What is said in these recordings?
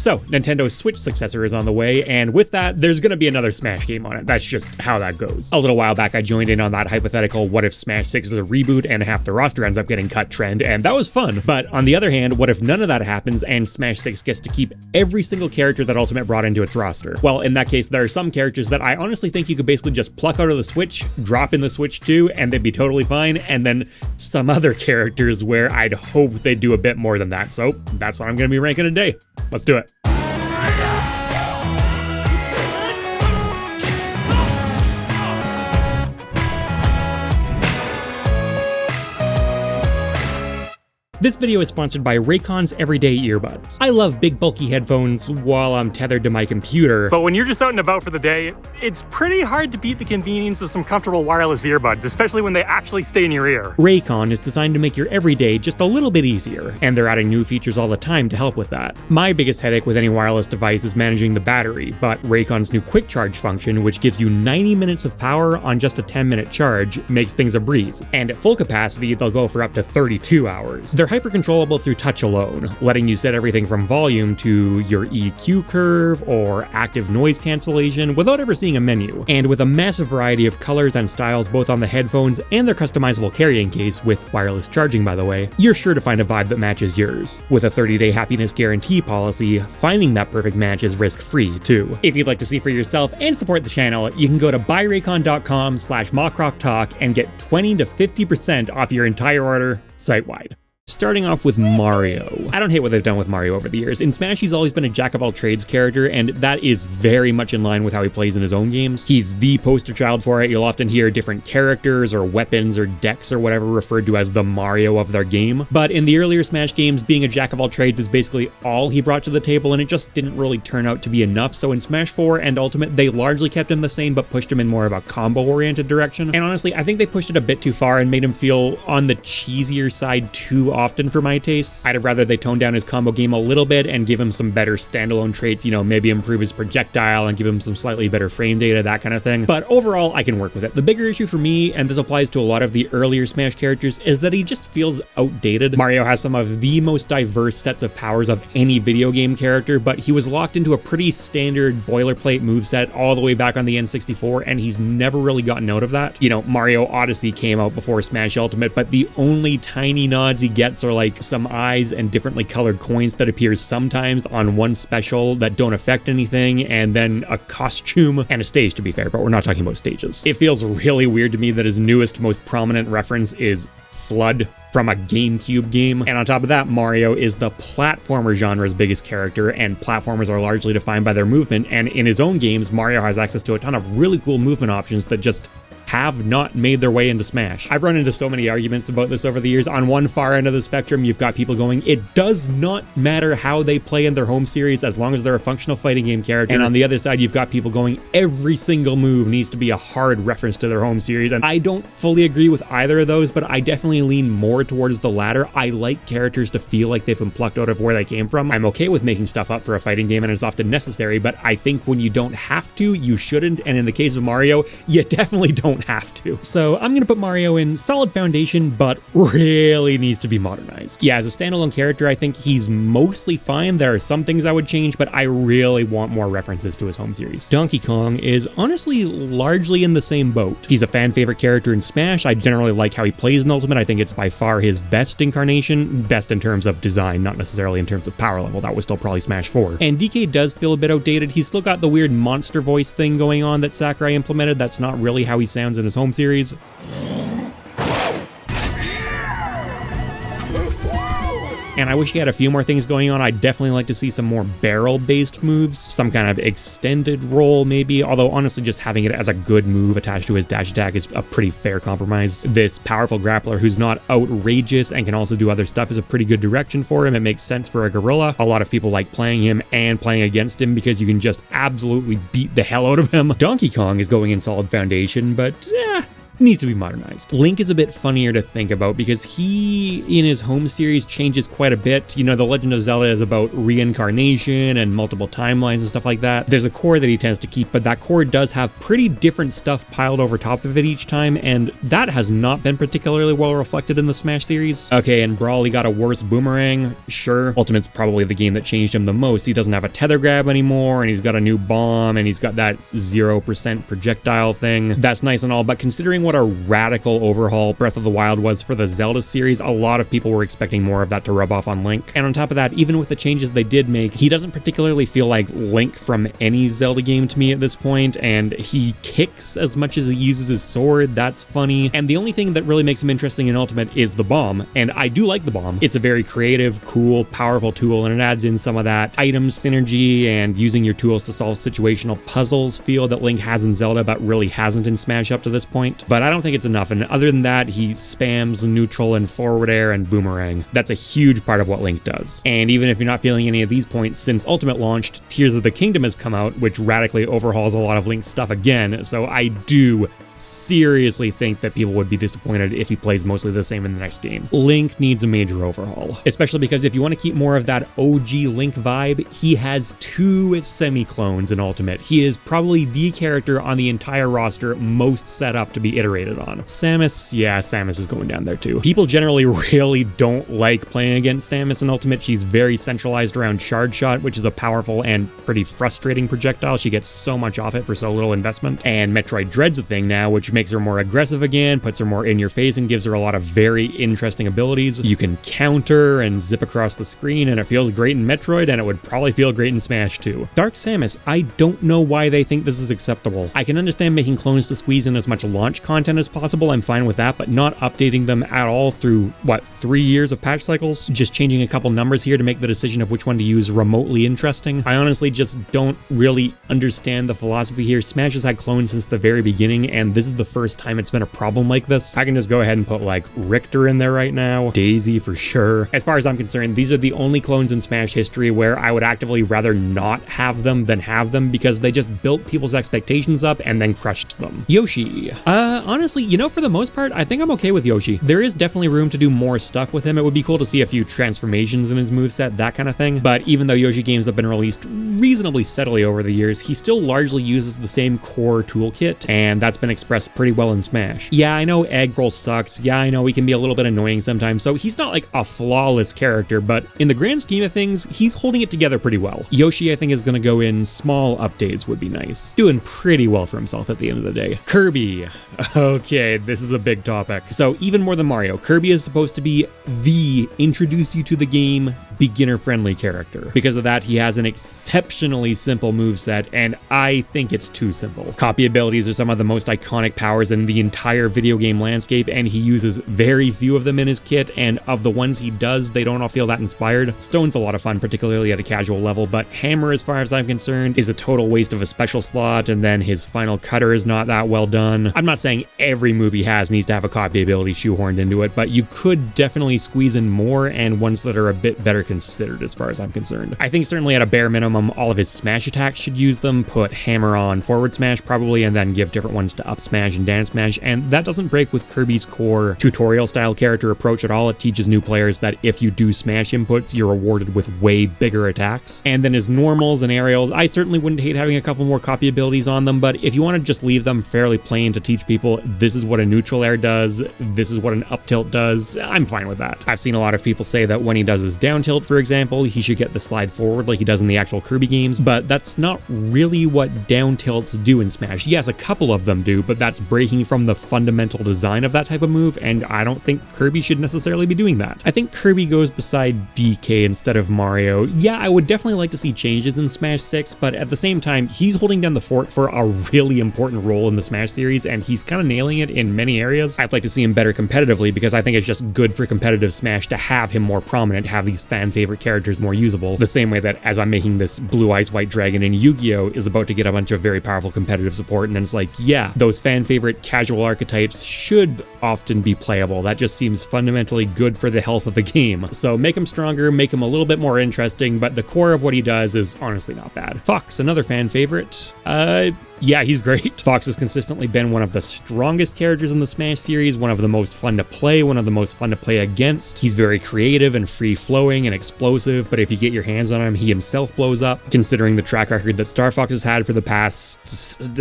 So, Nintendo's Switch successor is on the way, and with that, there's gonna be another Smash game on it. That's just how that goes. A little while back, I joined in on that hypothetical what if Smash 6 is a reboot and half the roster ends up getting cut trend, and that was fun. But on the other hand, what if none of that happens and Smash 6 gets to keep every single character that Ultimate brought into its roster? Well, in that case, there are some characters that I honestly think you could basically just pluck out of the Switch, drop in the Switch 2, and they'd be totally fine, and then some other characters where I'd hope they'd do a bit more than that. So that's what I'm gonna be ranking today. Let's do it. This video is sponsored by Raycon's Everyday Earbuds. I love big bulky headphones while I'm tethered to my computer. But when you're just out and about for the day, it's pretty hard to beat the convenience of some comfortable wireless earbuds, especially when they actually stay in your ear. Raycon is designed to make your everyday just a little bit easier, and they're adding new features all the time to help with that. My biggest headache with any wireless device is managing the battery, but Raycon's new quick charge function, which gives you 90 minutes of power on just a 10-minute charge, makes things a breeze. And at full capacity, they'll go for up to 32 hours. They're hyper-controllable through touch alone, letting you set everything from volume to your EQ curve or active noise cancellation without ever seeing a menu. And with a massive variety of colors and styles both on the headphones and their customizable carrying case, with wireless charging by the way, you're sure to find a vibe that matches yours. With a 30-day happiness guarantee policy, finding that perfect match is risk-free too. If you'd like to see for yourself and support the channel, you can go to buyraycon.com/MockRockTalk and get 20 to 50% off your entire order site-wide. Starting off with Mario. I don't hate what they've done with Mario over the years. In Smash, he's always been a jack-of-all-trades character, and that is very much in line with how he plays in his own games. He's the poster child for it. You'll often hear different characters or weapons or decks or whatever referred to as the Mario of their game. But in the earlier Smash games, being a jack-of-all-trades is basically all he brought to the table, and it just didn't really turn out to be enough. So in Smash 4 and Ultimate, they largely kept him the same, but pushed him in more of a combo-oriented direction. And honestly, I think they pushed it a bit too far and made him feel on the cheesier side too often for my tastes. I'd have rather they tone down his combo game a little bit and give him some better standalone traits, you know, maybe improve his projectile and give him some slightly better frame data, that kind of thing. But overall, I can work with it. The bigger issue for me, and this applies to a lot of the earlier Smash characters, is that he just feels outdated. Mario has some of the most diverse sets of powers of any video game character, but he was locked into a pretty standard boilerplate moveset all the way back on the N64, and he's never really gotten out of that. You know, Mario Odyssey came out before Smash Ultimate, but the only tiny nods he gets are like some eyes and differently colored coins that appear sometimes on one special that don't affect anything, and then a costume and a stage, to be fair, but we're not talking about stages. It feels really weird to me that his newest, most prominent reference is Flood from a GameCube game. And on top of that, Mario is the platformer genre's biggest character, and platformers are largely defined by their movement, and in his own games, Mario has access to a ton of really cool movement options that just have not made their way into Smash. I've run into so many arguments about this over the years. On one far end of the spectrum, you've got people going, it does not matter how they play in their home series as long as they're a functional fighting game character. And on the other side, you've got people going, every single move needs to be a hard reference to their home series. And I don't fully agree with either of those, but I definitely lean more towards the latter. I like characters to feel like they've been plucked out of where they came from. I'm okay with making stuff up for a fighting game, and it's often necessary, but I think when you don't have to, you shouldn't. And in the case of Mario, you definitely don't have to. So I'm gonna put Mario in solid foundation, but really needs to be modernized. Yeah, as a standalone character, I think he's mostly fine. There are some things I would change, but I really want more references to his home series. Donkey Kong is honestly largely in the same boat. He's a fan favorite character in Smash. I generally like how he plays in Ultimate. I think it's by far his best incarnation, best in terms of design, not necessarily in terms of power level. That was still probably Smash 4. And DK does feel a bit outdated. He's still got the weird monster voice thing going on that Sakurai implemented. That's not really how he sounds in his home series. And I wish he had a few more things going on. I'd definitely like to see some more barrel-based moves, some kind of extended roll maybe, although honestly just having it as a good move attached to his dash attack is a pretty fair compromise. This powerful grappler who's not outrageous and can also do other stuff is a pretty good direction for him. It makes sense for a gorilla. A lot of people like playing him and playing against him because you can just absolutely beat the hell out of him. Donkey Kong is going in solid foundation, but needs to be modernized. Link is a bit funnier to think about because he, in his home series, changes quite a bit. You know, The Legend of Zelda is about reincarnation and multiple timelines and stuff like that. There's a core that he tends to keep, but that core does have pretty different stuff piled over top of it each time, and that has not been particularly well reflected in the Smash series. Okay, and Brawl, he got a worse boomerang, sure. Ultimate's probably the game that changed him the most. He doesn't have a tether grab anymore, and he's got a new bomb, and he's got that 0% projectile thing. That's nice and all, but considering what a radical overhaul Breath of the Wild was for the Zelda series, a lot of people were expecting more of that to rub off on Link. And on top of that, even with the changes they did make, he doesn't particularly feel like Link from any Zelda game to me at this point, and he kicks as much as he uses his sword. That's funny. And the only thing that really makes him interesting in Ultimate is the bomb, and I do like the bomb. It's a very creative, cool, powerful tool, and it adds in some of that item synergy and using your tools to solve situational puzzles feel that Link has in Zelda but really hasn't in Smash up to this point. But I don't think it's enough, and other than that, he spams neutral and forward air and boomerang. That's a huge part of what Link does. And even if you're not feeling any of these points, since Ultimate launched, Tears of the Kingdom has come out, which radically overhauls a lot of Link's stuff again, so I do seriously think that people would be disappointed if he plays mostly the same in the next game. Link needs a major overhaul, especially because if you want to keep more of that OG Link vibe, he has 2 semi-clones in Ultimate. He is probably the character on the entire roster most set up to be iterated on. Samus, yeah, Samus is going down there too. People generally really don't like playing against Samus in Ultimate. She's very centralized around Charge Shot, which is a powerful and pretty frustrating projectile. She gets so much off it for so little investment. And Metroid Dread's a thing now, which makes her more aggressive again, puts her more in your face, and gives her a lot of very interesting abilities. You can counter and zip across the screen, and it feels great in Metroid, and it would probably feel great in Smash too. Dark Samus, I don't know why they think this is acceptable. I can understand making clones to squeeze in as much launch content as possible, I'm fine with that, but not updating them at all through, what, 3 years of patch cycles? Just changing a couple numbers here to make the decision of which one to use remotely interesting? I honestly just don't really understand the philosophy here. Smash has had clones since the very beginning, and this is the first time it's been a problem like this. I can just go ahead and put like Richter in there right now, Daisy for sure. As far as I'm concerned, these are the only clones in Smash history where I would actively rather not have them than have them because they just built people's expectations up and then crushed them. Yoshi. Honestly, you know, for the most part, I think I'm okay with Yoshi. There is definitely room to do more stuff with him. It would be cool to see a few transformations in his moveset, that kind of thing. But even though Yoshi games have been released reasonably steadily over the years, he still largely uses the same core toolkit, and that's been expressed pretty well in Smash. Yeah, I know Egg Roll sucks. Yeah, I know he can be a little bit annoying sometimes, so he's not like a flawless character, but in the grand scheme of things, he's holding it together pretty well. Yoshi, I think, is going to go in small updates would be nice. Doing pretty well for himself at the end of the day. Kirby. Okay, this is a big topic. So even more than Mario, Kirby is supposed to be the introduce you to the game beginner-friendly character. Because of that, he has an exceptionally simple moveset, and I think it's too simple. Copy abilities are some of the most iconic powers in the entire video game landscape, and he uses very few of them in his kit, and of the ones he does, they don't all feel that inspired. Stone's a lot of fun, particularly at a casual level, but Hammer, as far as I'm concerned, is a total waste of a special slot, and then his final cutter is not that well done. I'm not saying every move he has needs to have a copy ability shoehorned into it, but you could definitely squeeze in more and ones that are a bit better considered as far as I'm concerned. I think certainly at a bare minimum, all of his smash attacks should use them, put Hammer on forward smash probably, and then give different ones to up smash and down smash, and that doesn't break with Kirby's core tutorial style character approach at all. It teaches new players that if you do smash inputs, you're rewarded with way bigger attacks. And then his normals and aerials, I certainly wouldn't hate having a couple more copy abilities on them, but if you want to just leave them fairly plain to teach people, this is what a neutral air does, this is what an up tilt does, I'm fine with that. I've seen a lot of people say that when he does his down tilt, for example, he should get the slide forward like he does in the actual Kirby games, but that's not really what down tilts do in Smash. Yes, a couple of them do, but that's breaking from the fundamental design of that type of move, and I don't think Kirby should necessarily be doing that. I think Kirby goes beside DK instead of Mario. Yeah, I would definitely like to see changes in Smash 6, but at the same time, he's holding down the fort for a really important role in the Smash series, and he's kind of nailing it in many areas. I'd like to see him better competitively because I think it's just good for competitive Smash to have him more prominent, have these fan fan-favorite characters more usable, the same way that as I'm making this Blue Eyes White Dragon in Yu-Gi-Oh! Is about to get a bunch of very powerful competitive support, and then it's like, yeah, those fan-favorite casual archetypes should often be playable. That just seems fundamentally good for the health of the game. So make him stronger, make him a little bit more interesting, but the core of what he does is honestly not bad. Fox, another fan favorite. Yeah, he's great. Fox has consistently been one of the strongest characters in the Smash series, one of the most fun to play, one of the most fun to play against. He's very creative and free-flowing and explosive, but if you get your hands on him, he himself blows up. Considering the track record that Star Fox has had for the past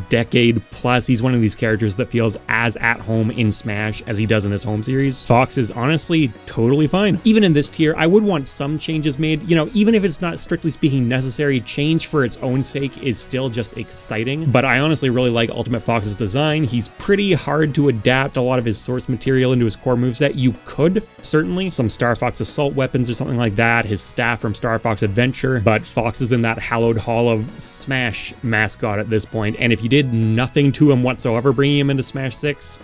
decade plus, he's one of these characters that feels as at home in Smash as he does in his home series. Fox is honestly totally fine. Even in this tier, I would want some changes made. You know, even if it's not strictly speaking necessary, change for its own sake is still just exciting. But I honestly really like Ultimate Fox's design. He's pretty hard to adapt a lot of his source material into his core moveset. You could, certainly, some Star Fox assault weapons or something like that, his staff from Star Fox Adventure, but Fox is in that hallowed hall of Smash mascot at this point, and if you did nothing to him whatsoever bringing him into Smash 6,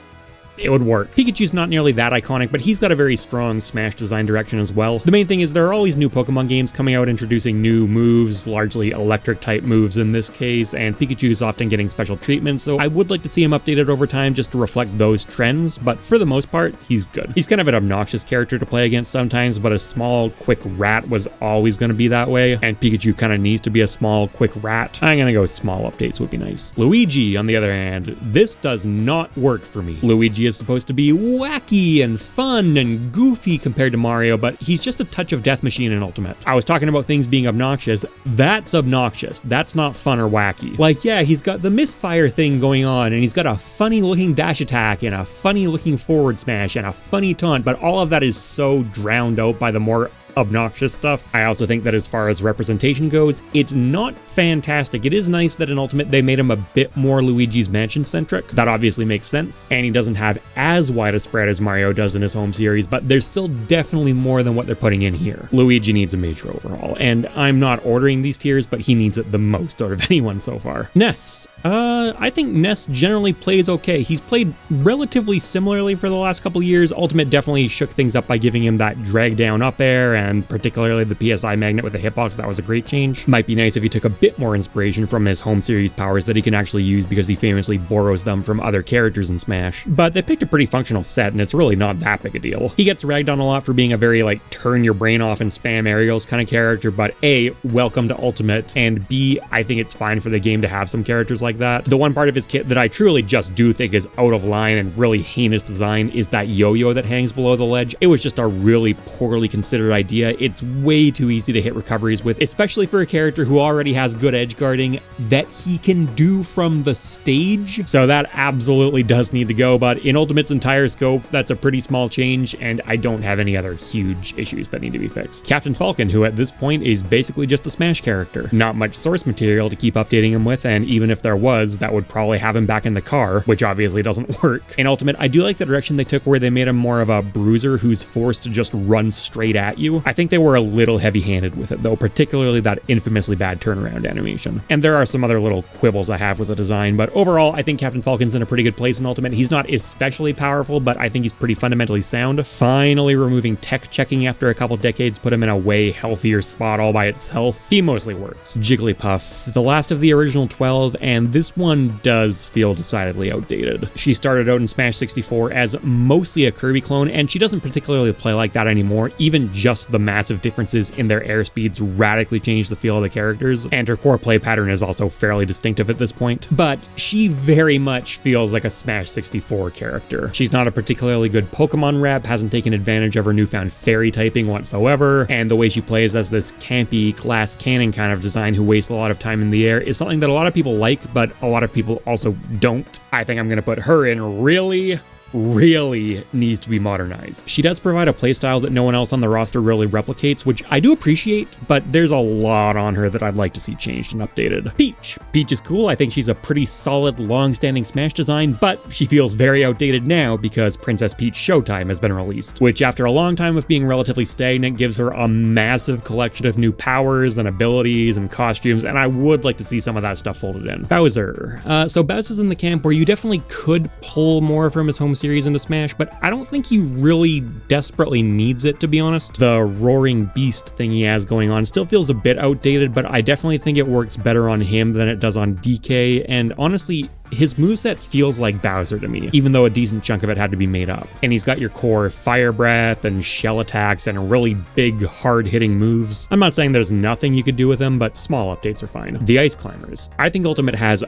it would work. Pikachu's not nearly that iconic, but he's got a very strong Smash design direction as well. The main thing is there are always new Pokemon games coming out introducing new moves, largely electric type moves in this case, and Pikachu's often getting special treatment, so I would like to see him updated over time just to reflect those trends, but for the most part, he's good. He's kind of an obnoxious character to play against sometimes, but a small, quick rat was always going to be that way, and Pikachu kind of needs to be a small, quick rat. I'm gonna go small updates would be nice. Luigi, on the other hand, this does not work for me. Luigi is supposed to be wacky and fun and goofy compared to Mario, but he's just a touch of Death Machine in Ultimate. I was talking about things being obnoxious. That's obnoxious. That's not fun or wacky. Like, yeah, he's got the misfire thing going on, and he's got a funny looking dash attack and a funny looking forward smash and a funny taunt, but all of that is so drowned out by the more obnoxious stuff. I also think that as far as representation goes, it's not fantastic. It is nice that in Ultimate they made him a bit more Luigi's Mansion centric. That obviously makes sense, and he doesn't have as wide a spread as Mario does in his home series, but there's still definitely more than what they're putting in here. Luigi needs a major overhaul, and I'm not ordering these tiers, but he needs it the most out of anyone so far. Ness. I think Ness generally plays okay. He's played relatively similarly for the last couple years. Ultimate definitely shook things up by giving him that drag down up air, and particularly the PSI magnet with the hitbox. That was a great change. Might be nice if he took a bit more inspiration from his home series powers that he can actually use, because he famously borrows them from other characters in Smash. But they picked a pretty functional set, and it's really not that big a deal. He gets ragged on a lot for being a very like turn your brain off and spam aerials kind of character, but A, welcome to Ultimate, and B, I think it's fine for the game to have some characters like that. The one part of his kit that I truly just do think is out of line and really heinous design is that yo-yo that hangs below the ledge. It was just a really poorly considered idea. It's way too easy to hit recoveries with, especially for a character who already has good edge guarding that he can do from the stage. So that absolutely does need to go, but in Ultimate's entire scope, that's a pretty small change, and I don't have any other huge issues that need to be fixed. Captain Falcon, who at this point is basically just a Smash character. Not much source material to keep updating him with, and even if there was, that would probably have him back in the car, which obviously doesn't work. In Ultimate, I do like the direction they took where they made him more of a bruiser who's forced to just run straight at you. I think they were a little heavy-handed with it though, particularly that infamously bad turnaround animation. And there are some other little quibbles I have with the design, but overall, I think Captain Falcon's in a pretty good place in Ultimate. He's not especially powerful, but I think he's pretty fundamentally sound. Finally removing tech checking after a couple decades put him in a way healthier spot all by itself. He mostly works. Jigglypuff, the last of the original 12, and this one does feel decidedly outdated. She started out in Smash 64 as mostly a Kirby clone, and she doesn't particularly play like that anymore. Even just the massive differences in their airspeeds radically change the feel of the characters, and her core play pattern is also fairly distinctive at this point. But she very much feels like a Smash 64 character. She's not a particularly good Pokemon rep, hasn't taken advantage of her newfound fairy typing whatsoever, and the way she plays as this campy glass cannon kind of design who wastes a lot of time in the air is something that a lot of people like, but a lot of people also don't. I think I'm gonna put her in really needs to be modernized. She does provide a playstyle that no one else on the roster really replicates, which I do appreciate, but there's a lot on her that I'd like to see changed and updated. Peach. Peach is cool. I think she's a pretty solid, long-standing Smash design, but she feels very outdated now because Princess Peach Showtime has been released, which after a long time of being relatively stagnant gives her a massive collection of new powers and abilities and costumes, and I would like to see some of that stuff folded in. Bowser. So Bowser's in the camp where you definitely could pull more from his home series into Smash, but I don't think he really desperately needs it, to be honest. The roaring beast thing he has going on still feels a bit outdated, but I definitely think it works better on him than it does on DK, and honestly, his moveset feels like Bowser to me, even though a decent chunk of it had to be made up. And he's got your core Fire Breath and shell attacks and really big, hard-hitting moves. I'm not saying there's nothing you could do with him, but small updates are fine. The Ice Climbers. I think Ultimate has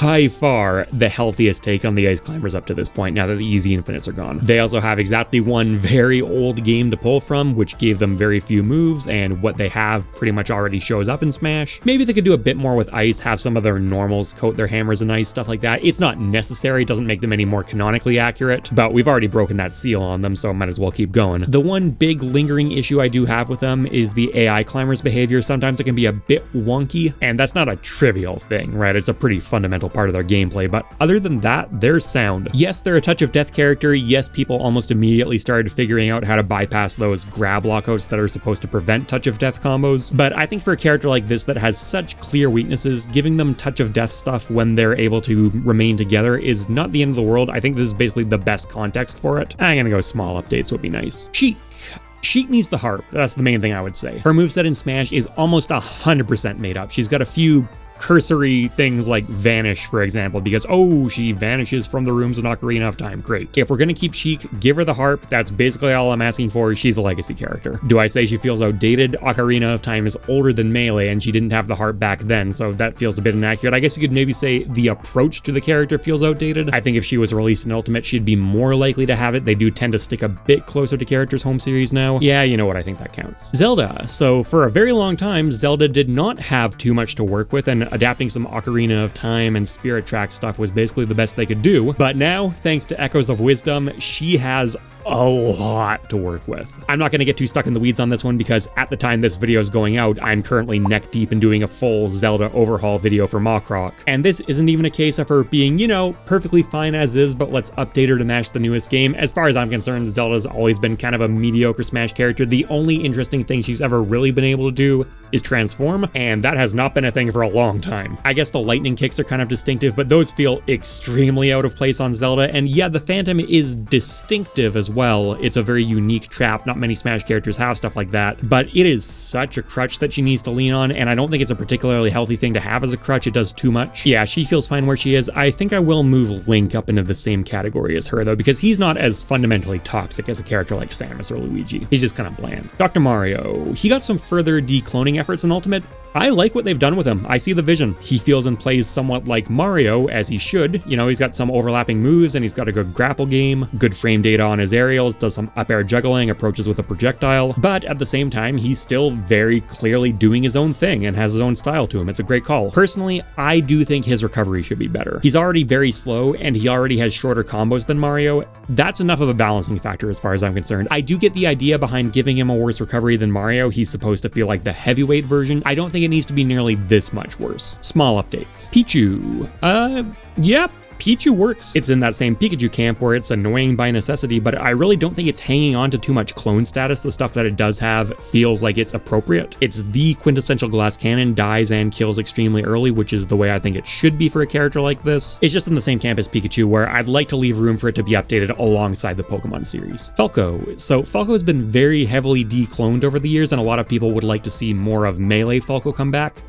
by far the healthiest take on the Ice Climbers up to this point, now that the Easy Infinites are gone. They also have exactly one very old game to pull from, which gave them very few moves, and what they have pretty much already shows up in Smash. Maybe they could do a bit more with Ice, have some of their normals coat their hammers in ice, stuff like that. It's not necessary, it doesn't make them any more canonically accurate, but we've already broken that seal on them, so might as well keep going. The one big lingering issue I do have with them is the AI climbers' behavior. Sometimes it can be a bit wonky, and that's not a trivial thing, right? It's a pretty fundamental part of their gameplay, but other than that, they're sound. Yes, they're a touch of death character. Yes, people almost immediately started figuring out how to bypass those grab lockouts that are supposed to prevent touch of death combos, but I think for a character like this that has such clear weaknesses, giving them touch of death stuff when they're able to remain together is not the end of the world. I think this is basically the best context for it. I'm gonna go small updates would be nice. Sheik needs the harp. That's the main thing I would say. Her moveset in Smash is almost 100% made up. She's got a few cursory things like vanish, for example, because, oh, she vanishes from the rooms in Ocarina of Time. Great. If we're gonna keep Sheik, give her the harp. That's basically all I'm asking for. She's a legacy character. Do I say she feels outdated? Ocarina of Time is older than Melee, and she didn't have the harp back then, so that feels a bit inaccurate. I guess you could maybe say the approach to the character feels outdated. I think if she was released in Ultimate, she'd be more likely to have it. They do tend to stick a bit closer to characters' home series now. Yeah, you know what, I think that counts. Zelda. So for a very long time, Zelda did not have too much to work with, and adapting some Ocarina of Time and Spirit Track stuff was basically the best they could do. But now, thanks to Echoes of Wisdom, she has a lot to work with. I'm not going to get too stuck in the weeds on this one because at the time this video is going out, I'm currently neck deep in doing a full Zelda overhaul video for MockRock. And this isn't even a case of her being, you know, perfectly fine as is, but let's update her to match the newest game. As far as I'm concerned, Zelda's always been kind of a mediocre Smash character. The only interesting thing she's ever really been able to do is transform, and that has not been a thing for a long time. I guess the lightning kicks are kind of distinctive, but those feel extremely out of place on Zelda, and yeah, the Phantom is distinctive as well. It's a very unique trap. Not many Smash characters have stuff like that, but it is such a crutch that she needs to lean on, and I don't think it's a particularly healthy thing to have as a crutch. It does too much. Yeah, she feels fine where she is. I think I will move Link up into the same category as her, though, because he's not as fundamentally toxic as a character like Samus or Luigi. He's just kind of bland. Dr. Mario. He got some further decloning efforts in Ultimate. I like what they've done with him. I see the vision. He feels and plays somewhat like Mario, as he should. You know, he's got some overlapping moves, and he's got a good grapple game, good frame data on his aerials, does some up air juggling, approaches with a projectile, but at the same time, he's still very clearly doing his own thing and has his own style to him. It's a great call. Personally, I do think his recovery should be better. He's already very slow, and he already has shorter combos than Mario. That's enough of a balancing factor as far as I'm concerned. I do get the idea behind giving him a worse recovery than Mario. He's supposed to feel like the heavyweight version. I don't think it needs to be nearly this much worse. Small updates. Pichu. Yep. Pichu works. It's in that same Pikachu camp where it's annoying by necessity, but I really don't think it's hanging on to too much clone status. The stuff that it does have feels like it's appropriate. It's the quintessential glass cannon, dies and kills extremely early, which is the way I think it should be for a character like this. It's just in the same camp as Pikachu, where I'd like to leave room for it to be updated alongside the Pokemon series. Falco. So Falco has been very heavily decloned over the years, and a lot of people would like to see more of Melee Falco come back.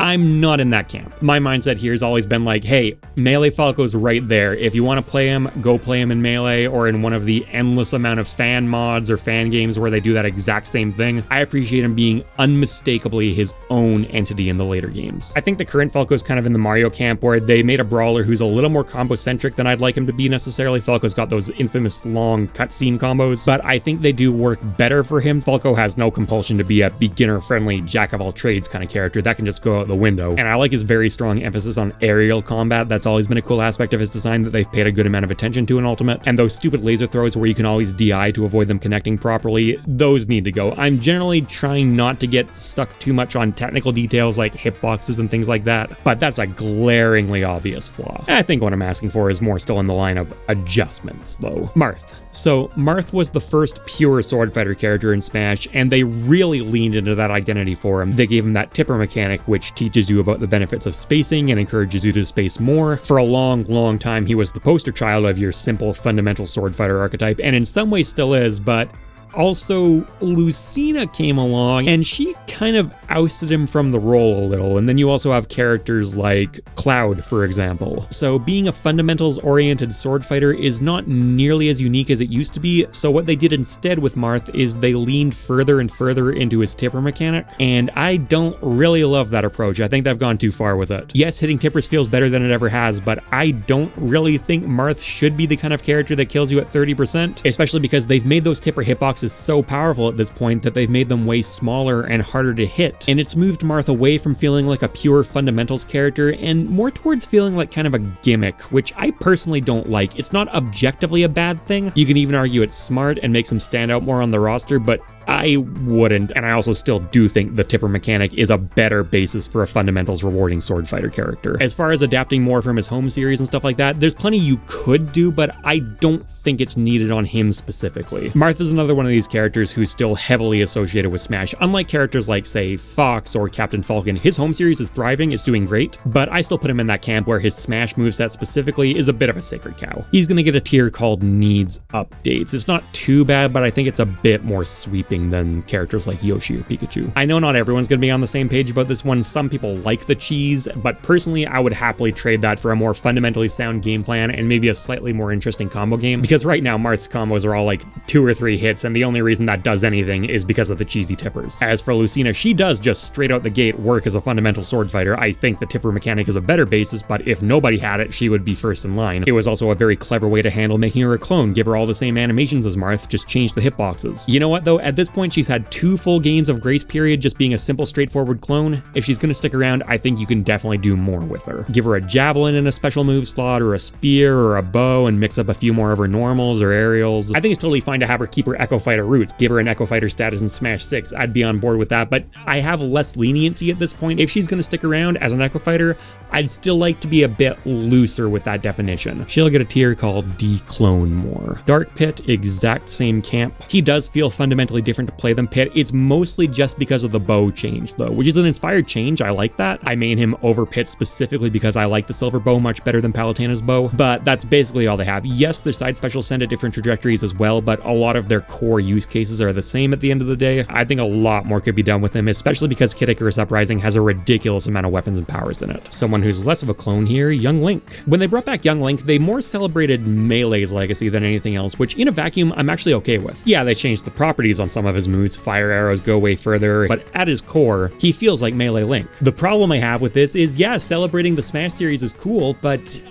I'm not in that camp. My mindset here has always been like, hey, Melee Falco's right there. If you want to play him, go play him in Melee or in one of the endless amount of fan mods or fan games where they do that exact same thing. I appreciate him being unmistakably his own entity in the later games. I think the current Falco's kind of in the Mario camp where they made a brawler who's a little more combo-centric than I'd like him to be necessarily. Falco's got those infamous long cutscene combos, but I think they do work better for him. Falco has no compulsion to be a beginner-friendly jack-of-all-trades kind of character. That can just go out the window. And I like his very strong emphasis on aerial combat. That's always been a cool aspect of his design that they've paid a good amount of attention to in Ultimate. And those stupid laser throws where you can always DI to avoid them connecting properly, those need to go. I'm generally trying not to get stuck too much on technical details like hitboxes and things like that, but that's a glaringly obvious flaw. I think what I'm asking for is more still in the line of adjustments, though. Marth. So Marth was the first pure sword fighter character in Smash, and they really leaned into that identity for him. They gave him that tipper mechanic, which teaches you about the benefits of spacing and encourages you to space more. For a long time, he was the poster child of your simple fundamental sword fighter archetype, and in some ways still is, but also, Lucina came along and she kind of ousted him from the role a little, and then you also have characters like Cloud, for example. So being a fundamentals-oriented sword fighter is not nearly as unique as it used to be, so what they did instead with Marth is they leaned further and further into his tipper mechanic, and I don't really love that approach. I think they've gone too far with it. Yes, hitting tippers feels better than it ever has, but I don't really think Marth should be the kind of character that kills you at 30%, especially because they've made those tipper hitboxes is so powerful at this point that they've made them way smaller and harder to hit, and it's moved Marth away from feeling like a pure fundamentals character and more towards feeling like kind of a gimmick, which I personally don't like. It's not objectively a bad thing. You can even argue it's smart and makes him stand out more on the roster, but I wouldn't, and I also still do think the tipper mechanic is a better basis for a fundamentals rewarding sword fighter character. As far as adapting more from his home series and stuff like that, there's plenty you could do, but I don't think it's needed on him specifically. Marth is another one of these characters who's still heavily associated with Smash. Unlike characters like, say, Fox or Captain Falcon, his home series is thriving, it's doing great, but I still put him in that camp where his Smash moveset specifically is a bit of a sacred cow. He's gonna get a tier called Needs Updates. It's not too bad, but I think it's a bit more sweeping than characters like Yoshi or Pikachu. I know not everyone's gonna be on the same page about this one. Some people like the cheese, but personally I would happily trade that for a more fundamentally sound game plan and maybe a slightly more interesting combo game, because right now Marth's combos are all like 2 or 3 hits, and the only reason that does anything is because of the cheesy tippers. As for Lucina, she does just straight out the gate work as a fundamental sword fighter. I think the tipper mechanic is a better basis, but if nobody had it, she would be first in line. It was also a very clever way to handle making her a clone. Give her all the same animations as Marth, just change the hitboxes. You know what though, at this point she's had 2 full games of grace period just being a simple straightforward clone. If she's gonna stick around, I think you can definitely do more with her. Give her a javelin in a special move slot, or a spear, or a bow, and mix up a few more of her normals or aerials. I think it's totally fine to have her keep her Echo Fighter roots, give her an Echo Fighter status in Smash 6, I'd be on board with that, but I have less leniency at this point. If she's gonna stick around as an Echo Fighter, I'd still like to be a bit looser with that definition. She'll get a tier called Declone More. Dark Pit, exact same camp. He does feel fundamentally different to play than Pit. It's mostly just because of the bow change though, which is an inspired change. I like that. I main him over Pit specifically because I like the silver bow much better than Palutena's bow, but that's basically all they have. Yes, their side specials send at different trajectories as well, but a lot of their core use cases are the same at the end of the day. I think a lot more could be done with him, especially because Kid Icarus Uprising has a ridiculous amount of weapons and powers in it. Someone who's less of a clone here, Young Link. When they brought back Young Link, they more celebrated Melee's legacy than anything else, which in a vacuum, I'm actually okay with. Yeah, they changed the properties on some of his moves, fire arrows go way further, but at his core, he feels like Melee Link. The problem I have with this is, yeah, celebrating the Smash series is cool, but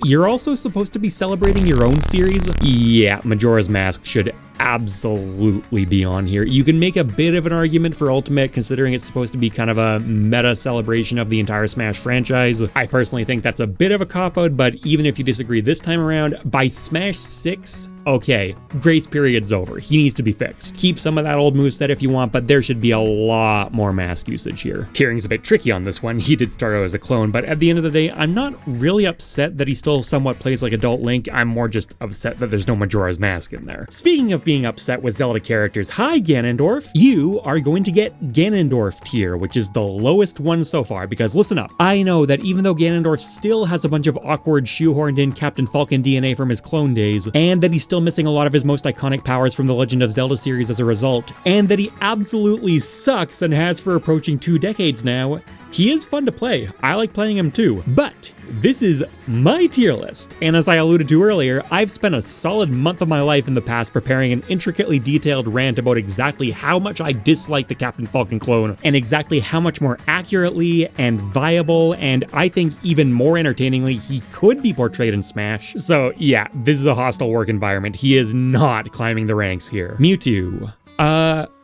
you're also supposed to be celebrating your own series? Yeah, Majora's Mask should absolutely be on here. You can make a bit of an argument for Ultimate, considering it's supposed to be kind of a meta celebration of the entire Smash franchise. I personally think that's a bit of a cop-out, but even if you disagree this time around, by Smash 6, okay, grace period's over. He needs to be fixed. Keep some of that old moveset if you want, but there should be a lot more mask usage here. Tiering's a bit tricky on this one. He did start out as a clone, but at the end of the day, I'm not really upset that he still somewhat plays like adult Link. I'm more just upset that there's no Majora's Mask in there. Speaking of being upset with Zelda characters, hi Ganondorf! You are going to get Ganondorf tier, which is the lowest one so far, because listen up, I know that even though Ganondorf still has a bunch of awkward shoehorned in Captain Falcon DNA from his clone days, and that he's still missing a lot of his most iconic powers from the Legend of Zelda series as a result, and that he absolutely sucks and has for approaching 2 decades now, he is fun to play. I like playing him too, but this is my tier list, and as I alluded to earlier, I've spent a solid month of my life in the past preparing an intricately detailed rant about exactly how much I dislike the Captain Falcon clone, and exactly how much more accurately and viable, and I think even more entertainingly, he could be portrayed in Smash. So yeah, this is a hostile work environment. He is not climbing the ranks here. Mewtwo.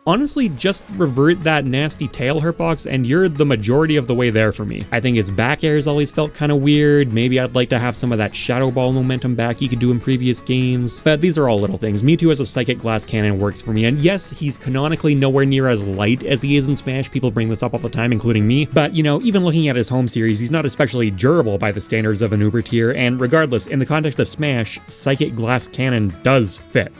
honestly, just revert that nasty tail hitbox and you're the majority of the way there for me. I think his back air's always felt kind of weird. Maybe I'd like to have some of that Shadow Ball momentum back he could do in previous games. But these are all little things. Mewtwo as a Psychic Glass Cannon works for me. And yes, he's canonically nowhere near as light as he is in Smash. People bring this up all the time, including me. But, you know, even looking at his home series, he's not especially durable by the standards of an Uber tier. And regardless, in the context of Smash, Psychic Glass Cannon does fit.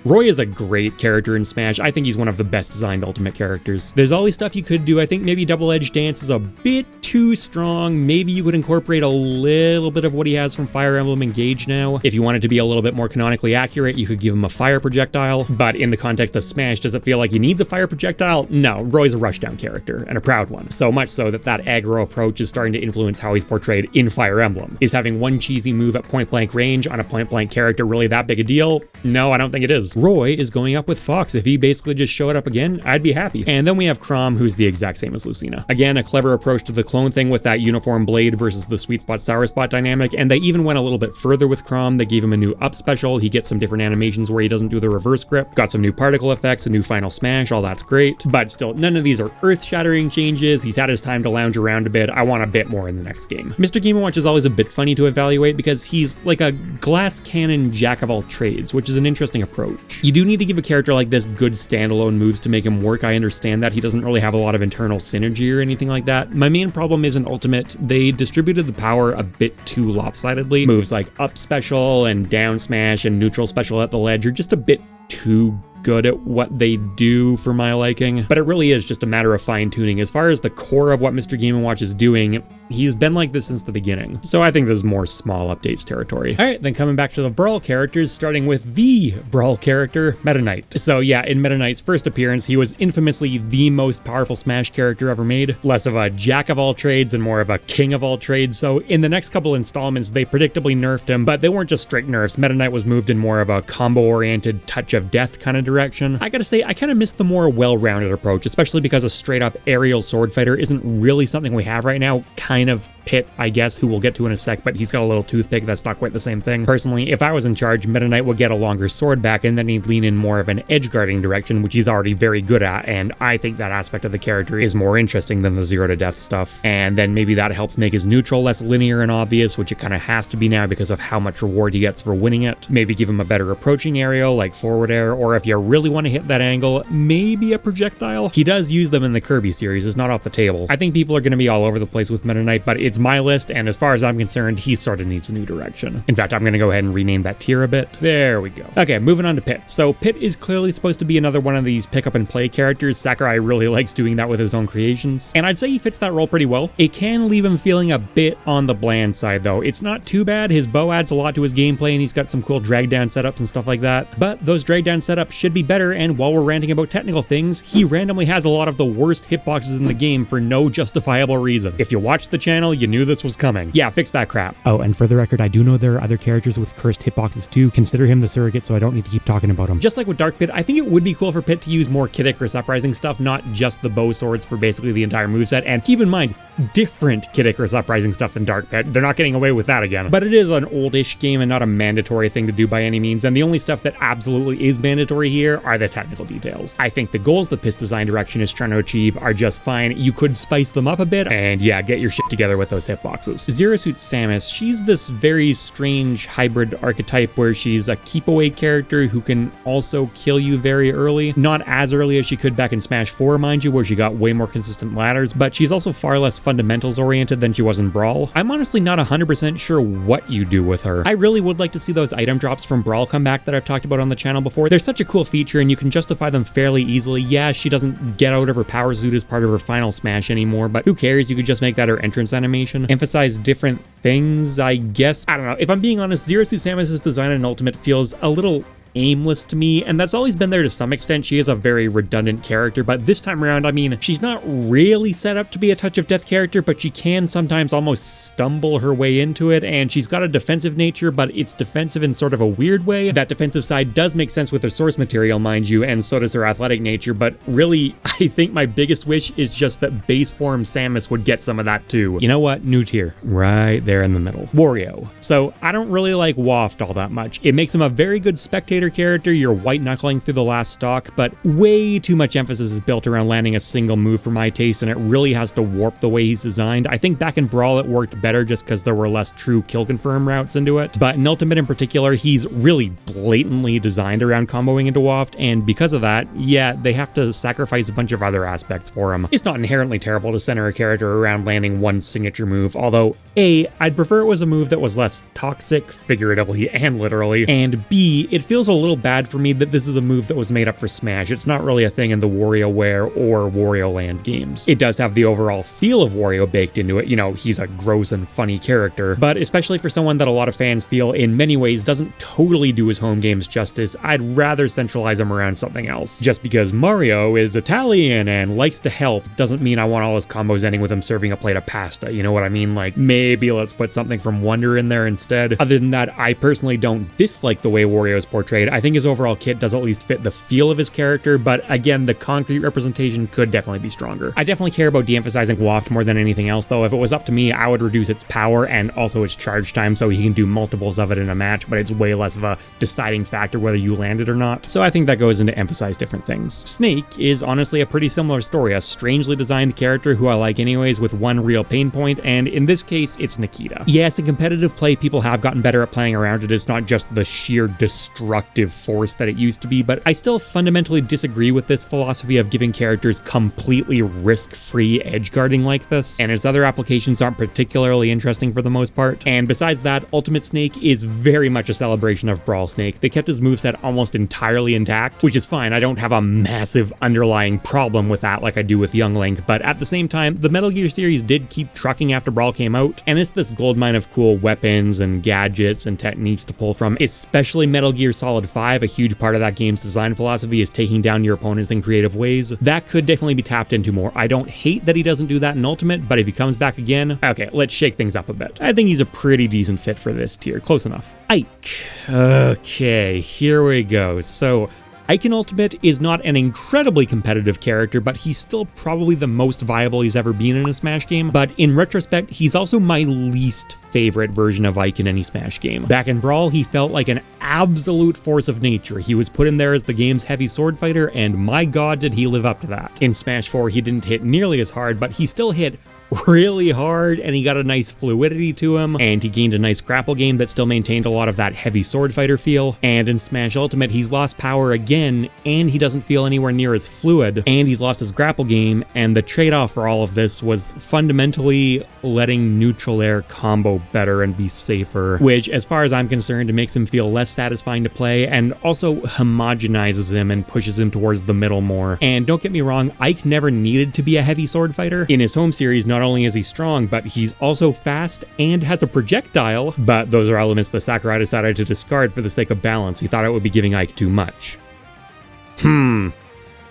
Roy is a great character in Smash. I think he's one of the best designed Ultimate characters. There's always stuff you could do. I think maybe Double Edge Dance is a bit too strong. Maybe you could incorporate a little bit of what he has from Fire Emblem Engage now. If you wanted to be a little bit more canonically accurate, you could give him a fire projectile. But in the context of Smash, does it feel like he needs a fire projectile? No, Roy's a rushdown character, and a proud one. So much so that aggro approach is starting to influence how he's portrayed in Fire Emblem. Is having one cheesy move at point blank range on a point blank character really that big a deal? No, I don't think it is. Roy is going up with Fox. If he basically just showed up again, I'd be happy. And then we have Chrom, who's the exact same as Lucina. Again, a clever approach to the clone thing with that uniform blade versus the sweet spot sour spot dynamic, and they even went a little bit further with Chrom. They gave him a new up special. He gets some different animations where he doesn't do the reverse grip, got some new particle effects, a new final smash, all that's great. But still, none of these are earth-shattering changes. He's had his time to lounge around a bit. I want a bit more in the next game. Mr. Game & Watch is always a bit funny to evaluate because he's like a glass cannon jack of all trades, which is an interesting approach. You do need to give a character like this good standalone moves to make him work. I understand that he doesn't really have a lot of internal synergy or anything like that. My main problem is in Ultimate, they distributed the power a bit too lopsidedly. Moves like up special and down smash and neutral special at the ledge are just a bit too good at what they do for my liking, but it really is just a matter of fine-tuning. As far as the core of what Mr. Game & Watch is doing, he's been like this since the beginning, so I think this is more small updates territory. Alright, then coming back to the Brawl characters, starting with the Brawl character, Meta Knight. So yeah, in Meta Knight's first appearance, he was infamously the most powerful Smash character ever made, less of a jack of all trades and more of a king of all trades, so in the next couple installments, they predictably nerfed him, but they weren't just straight nerfs. Meta Knight was moved in more of a combo-oriented touch of death kind of direction. I gotta say, I kind of miss the more well-rounded approach, especially because a straight-up aerial sword fighter isn't really something we have right now. Kind of Pit, I guess, who we'll get to in a sec, but he's got a little toothpick. That's not quite the same thing. Personally, if I was in charge, Meta Knight would get a longer sword back, and then he'd lean in more of an edge-guarding direction, which he's already very good at, and I think that aspect of the character is more interesting than the zero to death stuff. And then maybe that helps make his neutral less linear and obvious, which it kind of has to be now because of how much reward he gets for winning it. Maybe give him a better approaching aerial, like forward air, or if you really want to hit that angle, maybe a projectile. He does use them in the Kirby series, it's not off the table. I think people are going to be all over the place with Meta Knight, but it's my list, and as far as I'm concerned, he sort of needs a new direction. In fact, I'm going to go ahead and rename that tier a bit. There we go. Okay, moving on to Pit. So Pit is clearly supposed to be another one of these pick up and play characters. Sakurai really likes doing that with his own creations, and I'd say he fits that role pretty well. It can leave him feeling a bit on the bland side, though. It's not too bad. His bow adds a lot to his gameplay, and he's got some cool drag down setups and stuff like that, but those drag down setups should be better, and while we're ranting about technical things, he randomly has a lot of the worst hitboxes in the game for no justifiable reason. If you watched the channel, you knew this was coming. Yeah, fix that crap. Oh, and for the record, I do know there are other characters with cursed hitboxes too. Consider him the surrogate, so I don't need to keep talking about him. Just like with Dark Pit, I think it would be cool for Pit to use more Kid Icarus Uprising stuff, not just the bow swords for basically the entire moveset, and keep in mind, different Kid Icarus Uprising stuff than Dark Pit. They're not getting away with that again. But it is an oldish game and not a mandatory thing to do by any means, and the only stuff that absolutely is mandatory here are the technical details. I think the goals the Pit's design direction is trying to achieve are just fine. You could spice them up a bit, and yeah, get your shit together with those hitboxes. Zero Suit Samus, she's this very strange hybrid archetype where she's a keep away character who can also kill you very early. Not as early as she could back in Smash 4, mind you, where she got way more consistent ladders, but she's also far less fundamentals oriented than she was in Brawl. I'm honestly not 100% sure what you do with her. I really would like to see those item drops from Brawl come back that I've talked about on the channel before. They're such a cool feature and you can justify them fairly easily. Yeah, she doesn't get out of her power suit as part of her final smash anymore, but who cares? You could just make that her entrance animation. Emphasize different things, I guess. I don't know. If I'm being honest, Zero Suit Samus's design in Ultimate feels a little aimless to me, and that's always been there to some extent. She is a very redundant character, but this time around, I mean, she's not really set up to be a touch of death character, but she can sometimes almost stumble her way into it, and she's got a defensive nature, but it's defensive in sort of a weird way. That defensive side does make sense with her source material, mind you, and so does her athletic nature, but really, I think my biggest wish is just that base form Samus would get some of that too. You know what? New tier. Right there in the middle. Wario. So, I don't really like Waft all that much. It makes him a very good spectator fighter character, you're white-knuckling through the last stock, but way too much emphasis is built around landing a single move for my taste, and it really has to warp the way he's designed. I think back in Brawl it worked better just because there were less true kill confirm routes into it, but in Ultimate in particular, he's really blatantly designed around comboing into Waft, and because of that, yeah, they have to sacrifice a bunch of other aspects for him. It's not inherently terrible to center a character around landing one signature move, although A, I'd prefer it was a move that was less toxic, figuratively and literally, and B, it feels a little bad for me that this is a move that was made up for Smash. It's not really a thing in the WarioWare or Wario Land games. It does have the overall feel of Wario baked into it, you know, he's a gross and funny character, but especially for someone that a lot of fans feel in many ways doesn't totally do his home games justice, I'd rather centralize him around something else. Just because Mario is Italian and likes to help doesn't mean I want all his combos ending with him serving a plate of pasta, you know what I mean? Like, maybe let's put something from Wonder in there instead. Other than that, I personally don't dislike the way Wario is portrayed. I think his overall kit does at least fit the feel of his character, but again, the concrete representation could definitely be stronger. I definitely care about de-emphasizing Waft more than anything else, though. If it was up to me, I would reduce its power and also its charge time so he can do multiples of it in a match, but it's way less of a deciding factor whether you land it or not. So I think that goes into emphasize different things. Snake is honestly a pretty similar story, a strangely designed character who I like anyways with one real pain point, and in this case, it's Nikita. Yes, in competitive play, people have gotten better at playing around it. It's not just the sheer destructive force that it used to be, but I still fundamentally disagree with this philosophy of giving characters completely risk-free edgeguarding like this, and its other applications aren't particularly interesting for the most part. And besides that, Ultimate Snake is very much a celebration of Brawl Snake. They kept his moveset almost entirely intact, which is fine. I don't have a massive underlying problem with that like I do with Young Link, but at the same time, the Metal Gear series did keep trucking after Brawl came out, and it's this goldmine of cool weapons and gadgets and techniques to pull from, especially Metal Gear Solid 5. A huge part of that game's design philosophy is taking down your opponents in creative ways. That could definitely be tapped into more. I don't hate that he doesn't do that in Ultimate, but if he comes back again, okay, let's shake things up a bit. I think he's a pretty decent fit for this tier. Close enough. Ike. Okay, here we go. So, Ike in Ultimate is not an incredibly competitive character, but he's still probably the most viable he's ever been in a Smash game. But in retrospect, he's also my least favorite version of Ike in any Smash game. Back in Brawl, he felt like an absolute force of nature. He was put in there as the game's heavy sword fighter, and my god did he live up to that. In Smash 4, he didn't hit nearly as hard, but he still hit really hard, and he got a nice fluidity to him, and he gained a nice grapple game that still maintained a lot of that heavy sword fighter feel. And in Smash Ultimate, he's lost power again, and he doesn't feel anywhere near as fluid, and he's lost his grapple game, and the trade-off for all of this was fundamentally letting neutral air combo better and be safer, which, as far as I'm concerned, makes him feel less satisfying to play, and also homogenizes him and pushes him towards the middle more. And don't get me wrong, Ike never needed to be a heavy sword fighter. In his home series, not only is he strong, but he's also fast and has a projectile, but those are elements that Sakurai decided to discard for the sake of balance. He thought it would be giving Ike too much.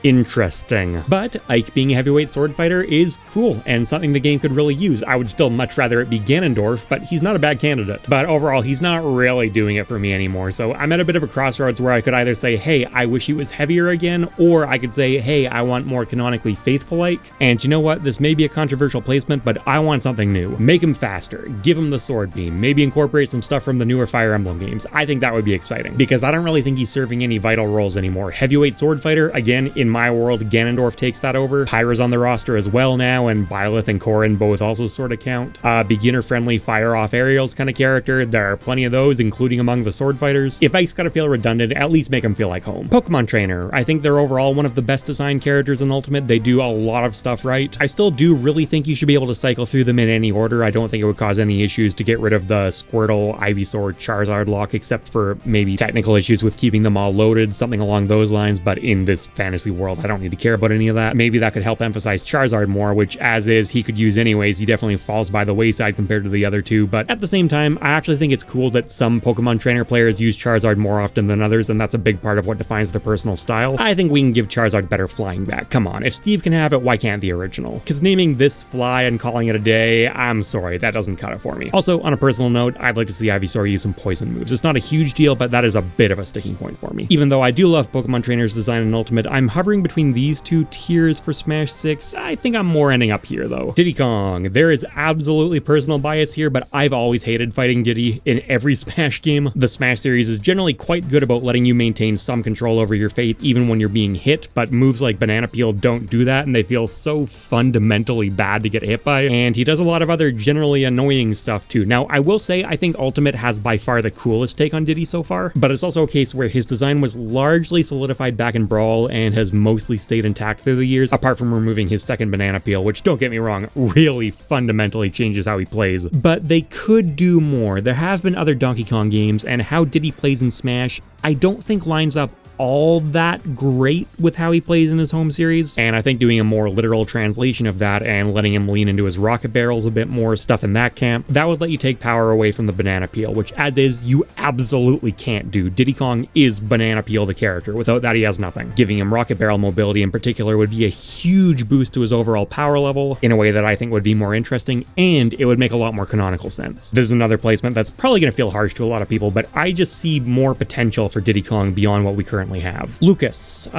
Interesting. But Ike being a heavyweight sword fighter is cool and something the game could really use. I would still much rather it be Ganondorf, but he's not a bad candidate. But overall, he's not really doing it for me anymore, so I'm at a bit of a crossroads where I could either say, hey, I wish he was heavier again, or I could say, hey, I want more canonically faithful Ike. And you know what? This may be a controversial placement, but I want something new. Make him faster, give him the sword beam, maybe incorporate some stuff from the newer Fire Emblem games. I think that would be exciting, because I don't really think he's serving any vital roles anymore. Heavyweight sword fighter, again, in my world, Ganondorf takes that over. Pyra's on the roster as well now, and Byleth and Corrin both also sort of count. Beginner-friendly fire-off aerials kind of character. There are plenty of those, including among the sword fighters. If Ike's gotta feel redundant, at least make him feel like home. Pokemon Trainer. I think they're overall one of the best designed characters in Ultimate. They do a lot of stuff right. I still do really think you should be able to cycle through them in any order. I don't think it would cause any issues to get rid of the Squirtle, Ivysaur, Charizard lock, except for maybe technical issues with keeping them all loaded, something along those lines, but in this fantasy world, I don't need to care about any of that. Maybe that could help emphasize Charizard more, which as is, he could use anyways. He definitely falls by the wayside compared to the other two, but at the same time, I actually think it's cool that some Pokemon Trainer players use Charizard more often than others, and that's a big part of what defines their personal style. I think we can give Charizard better flying back. Come on, if Steve can have it, why can't the original? Because naming this fly and calling it a day, I'm sorry, that doesn't cut it for me. Also, on a personal note, I'd like to see Ivysaur use some poison moves. It's not a huge deal, but that is a bit of a sticking point for me. Even though I do love Pokemon Trainer's design in Ultimate, I'm hovering hovering between these two tiers for Smash 6. I think I'm more ending up here though. Diddy Kong. There is absolutely personal bias here, but I've always hated fighting Diddy in every Smash game. The Smash series is generally quite good about letting you maintain some control over your fate even when you're being hit, but moves like Banana Peel don't do that, and they feel so fundamentally bad to get hit by. And he does a lot of other generally annoying stuff too. Now, I will say I think Ultimate has by far the coolest take on Diddy so far, but it's also a case where his design was largely solidified back in Brawl and has mostly stayed intact through the years, apart from removing his second Banana Peel, which, don't get me wrong, really fundamentally changes how he plays. But they could do more. There have been other Donkey Kong games, and how Diddy plays in Smash I don't think lines up all that great with how he plays in his home series, and I think doing a more literal translation of that and letting him lean into his rocket barrels a bit more, stuff in that camp, that would let you take power away from the Banana Peel, which as is, you absolutely can't do. Diddy Kong is Banana Peel the character. Without that, he has nothing. Giving him rocket barrel mobility in particular would be a huge boost to his overall power level in a way that I think would be more interesting, and it would make a lot more canonical sense. This is another placement that's probably going to feel harsh to a lot of people, but I just see more potential for Diddy Kong beyond what we currently have. Lucas,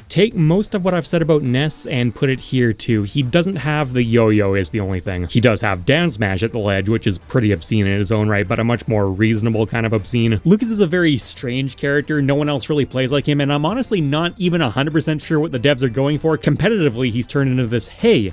take most of what I've said about Ness and put it here too. He doesn't have the yo-yo is the only thing. He does have down smash at the ledge, which is pretty obscene in its own right, but a much more reasonable kind of obscene. Lucas is a very strange character. No one else really plays like him, and I'm honestly not even 100% sure what the devs are going for. Competitively, he's turned into this, hey,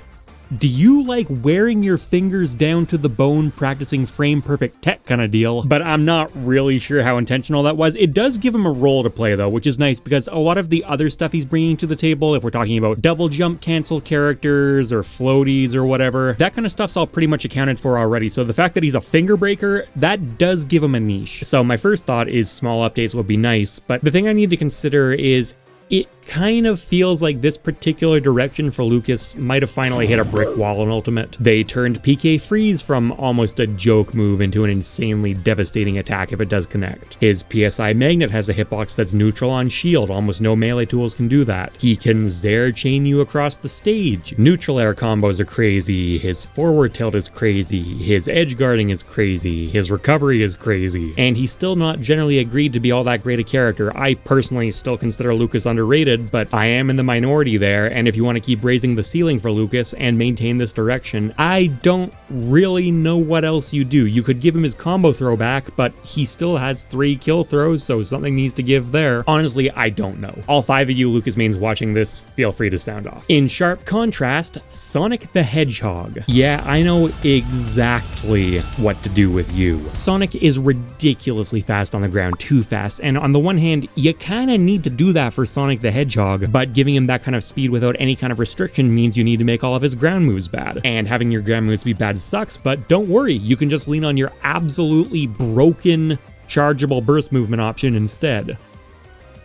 do you like wearing your fingers down to the bone practicing frame perfect tech kind of deal? But I'm not really sure how intentional that was. It does give him a role to play though, which is nice because a lot of the other stuff he's bringing to the table, if we're talking about double jump cancel characters or floaties or whatever, that kind of stuff's all pretty much accounted for already. So the fact that he's a finger breaker, that does give him a niche. So my first thought is small updates would be nice, but the thing I need to consider is it kind of feels like this particular direction for Lucas might have finally hit a brick wall in Ultimate. They turned PK Freeze from almost a joke move into an insanely devastating attack if it does connect. His PSI Magnet has a hitbox that's neutral on shield. Almost no melee tools can do that. He can Zair chain you across the stage. Neutral air combos are crazy. His forward tilt is crazy. His edge guarding is crazy. His recovery is crazy. And he's still not generally agreed to be all that great a character. I personally still consider Lucas underrated, but I am in the minority there, and if you want to keep raising the ceiling for Lucas and maintain this direction, I don't really know what else you do. You could give him his combo throw back, but he still has 3 kill throws, so something needs to give there. Honestly, I don't know. All 5 of you Lucas mains watching this, feel free to sound off. In sharp contrast, Sonic the Hedgehog. Yeah, I know exactly what to do with you. Sonic is ridiculously fast on the ground, too fast, and on the one hand, you kinda need to do that for Sonic the Hedgehog, but giving him that kind of speed without any kind of restriction means you need to make all of his ground moves bad. And having your ground moves be bad sucks, but don't worry, you can just lean on your absolutely broken chargeable burst movement option instead.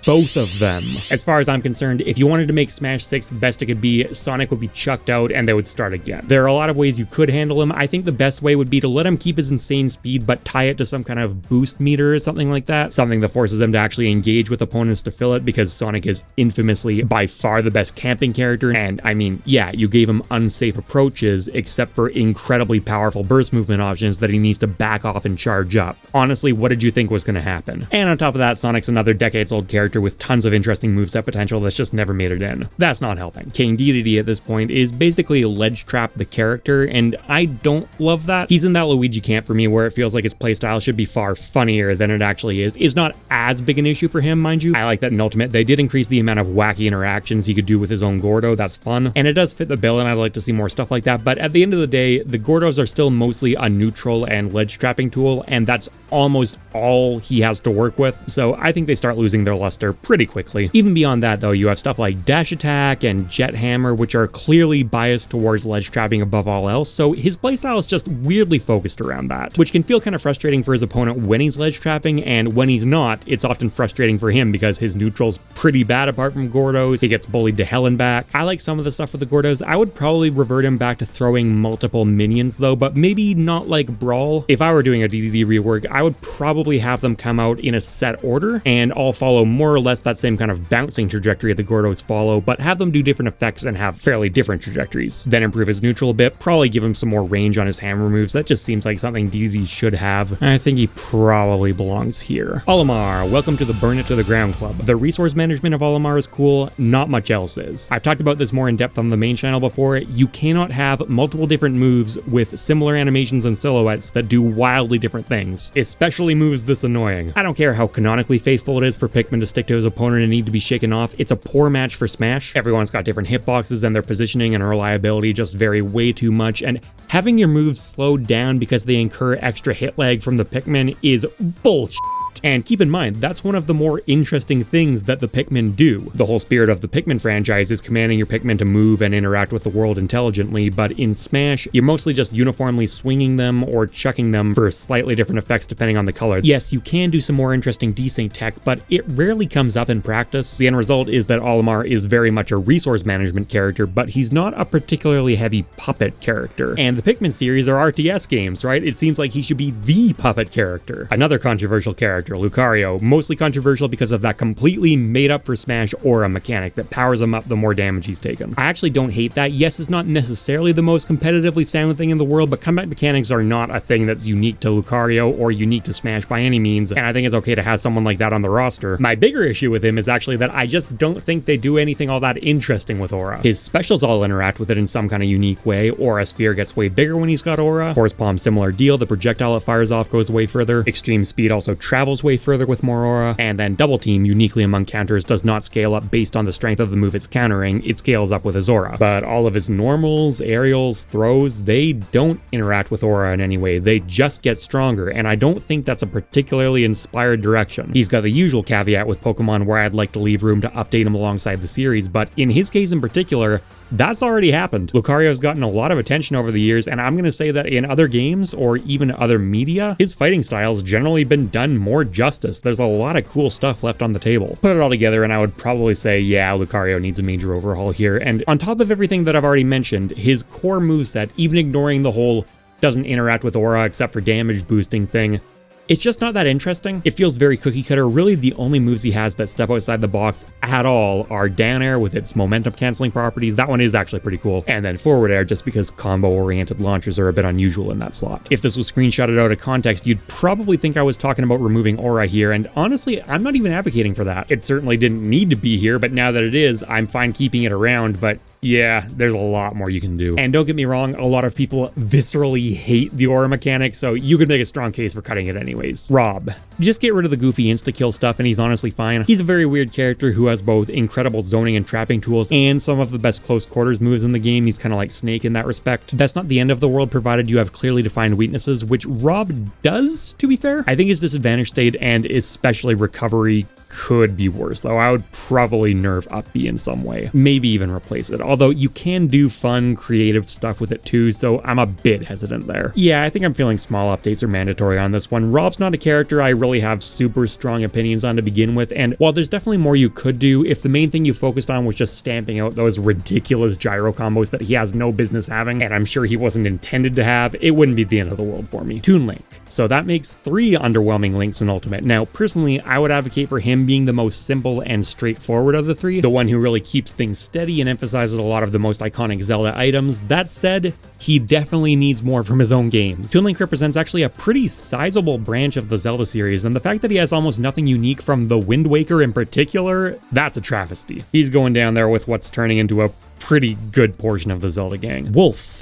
Both of them. As far as I'm concerned, if you wanted to make Smash 6 the best it could be, Sonic would be chucked out and they would start again. There are a lot of ways you could handle him. I think the best way would be to let him keep his insane speed, but tie it to some kind of boost meter or something like that. Something that forces him to actually engage with opponents to fill it, because Sonic is infamously by far the best camping character. And I mean, yeah, you gave him unsafe approaches, except for incredibly powerful burst movement options that he needs to back off and charge up. Honestly, what did you think was going to happen? And on top of that, Sonic's another decades-old character with tons of interesting moveset potential that's just never made it in. That's not helping. King Dedede at this point is basically ledge trap the character, and I don't love that. He's in that Luigi camp for me where it feels like his playstyle should be far funnier than it actually is. It's not as big an issue for him, mind you. I like that in Ultimate they did increase the amount of wacky interactions he could do with his own Gordo. That's fun, and it does fit the bill, and I'd like to see more stuff like that. But at the end of the day, the Gordos are still mostly a neutral and ledge trapping tool, and that's almost all he has to work with. So I think they start losing their luster pretty quickly. Even beyond that though, you have stuff like Dash Attack and Jet Hammer, which are clearly biased towards ledge trapping above all else, so his playstyle is just weirdly focused around that, which can feel kind of frustrating for his opponent when he's ledge trapping, and when he's not, it's often frustrating for him because his neutral's pretty bad apart from Gordos. He gets bullied to hell and back. I like some of the stuff with the Gordos. I would probably revert him back to throwing multiple minions though, but maybe not like Brawl. If I were doing a DDD rework, I would probably have them come out in a set order and all follow more or less that same kind of bouncing trajectory the Gerudos follow, but have them do different effects and have fairly different trajectories. Then improve his neutral a bit, probably give him some more range on his hammer moves. That just seems like something DD should have. I think he probably belongs here. Olimar, welcome to the Burn It to the Ground Club. The resource management of Olimar is cool, not much else is. I've talked about this more in depth on the main channel before. You cannot have multiple different moves with similar animations and silhouettes that do wildly different things, especially moves this annoying. I don't care how canonically faithful it is for Pikmin to stick to his opponent and need to be shaken off, it's a poor match for Smash. Everyone's got different hitboxes and their positioning and reliability just vary way too much, and having your moves slowed down because they incur extra hit lag from the Pikmin is bullshit. And keep in mind, that's one of the more interesting things that the Pikmin do. The whole spirit of the Pikmin franchise is commanding your Pikmin to move and interact with the world intelligently, but in Smash, you're mostly just uniformly swinging them or chucking them for slightly different effects depending on the color. Yes, you can do some more interesting desync tech, but it rarely comes up in practice. The end result is that Olimar is very much a resource management character, but he's not a particularly heavy puppet character. And the Pikmin series are RTS games, right? It seems like he should be the puppet character. Another controversial character, Lucario, mostly controversial because of that completely made up for Smash aura mechanic that powers him up the more damage he's taken. I actually don't hate that. Yes, it's not necessarily the most competitively sound thing in the world, but comeback mechanics are not a thing that's unique to Lucario or unique to Smash by any means, and I think it's okay to have someone like that on the roster. My bigger issue with him is actually that I just don't think they do anything all that interesting with aura. His specials all interact with it in some kind of unique way. Aura Sphere gets way bigger when he's got aura. Horse Palm, similar deal. The projectile it fires off goes way further. Extreme Speed also travels way further with more aura. And then Double Team, uniquely among counters, does not scale up based on the strength of the move it's countering. It scales up with his aura. But all of his normals, aerials, throws, they don't interact with aura in any way. They just get stronger, and I don't think that's a particularly inspired direction. He's got the usual caveat with Pokemon where I'd like to leave room to update him alongside the series, but in his case in particular, that's already happened. Lucario's gotten a lot of attention over the years, and I'm going to say that in other games or even other media, his fighting style's generally been done more justice. There's a lot of cool stuff left on the table. Put it all together and I would probably say, yeah, Lucario needs a major overhaul here. And on top of everything that I've already mentioned, his core moveset, even ignoring the whole doesn't interact with aura except for damage boosting thing, it's just not that interesting. It feels very cookie cutter. Really, the only moves he has that step outside the box at all are down air with its momentum canceling properties. That one is actually pretty cool. And then forward air, just because combo oriented launchers are a bit unusual in that slot. If this was screenshotted out of context, you'd probably think I was talking about removing aura here. And honestly, I'm not even advocating for that. It certainly didn't need to be here, but now that it is, I'm fine keeping it around. But yeah, there's a lot more you can do. And don't get me wrong, a lot of people viscerally hate the aura mechanic, so you could make a strong case for cutting it anyways. Rob. Just get rid of the goofy insta-kill stuff and he's honestly fine. He's a very weird character who has both incredible zoning and trapping tools and some of the best close quarters moves in the game. He's kind of like Snake in that respect. That's not the end of the world provided you have clearly defined weaknesses, which Rob does, to be fair. I think his disadvantage state and especially recovery could be worse, though. I would probably nerf up B in some way. Maybe even replace it. Although you can do fun, creative stuff with it too, so I'm a bit hesitant there. Yeah, I think I'm feeling small updates are mandatory on this one. Rob's not a character I really have super strong opinions on to begin with, and while there's definitely more you could do, if the main thing you focused on was just stamping out those ridiculous gyro combos that he has no business having, and I'm sure he wasn't intended to have, it wouldn't be the end of the world for me. Toon Link. So that makes 3 underwhelming links in Ultimate. Now, personally, I would advocate for him being the most simple and straightforward of the 3, the one who really keeps things steady and emphasizes a lot of the most iconic Zelda items. That said, he definitely needs more from his own games. Toon Link represents actually a pretty sizable branch of the Zelda series, and the fact that he has almost nothing unique from the Wind Waker in particular, that's a travesty. He's going down there with what's turning into a pretty good portion of the Zelda gang. Wolf.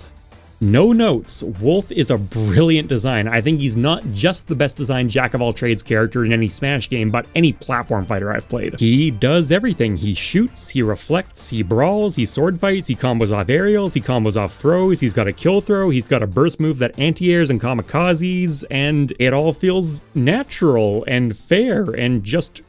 No notes. Wolf is a brilliant design. I think he's not just the best designed jack-of-all-trades character in any Smash game, but any platform fighter I've played. He does everything. He shoots, he reflects, he brawls, he sword fights, he combos off aerials, he combos off throws, he's got a kill throw, he's got a burst move that anti-airs and kamikazes, and it all feels natural and fair and just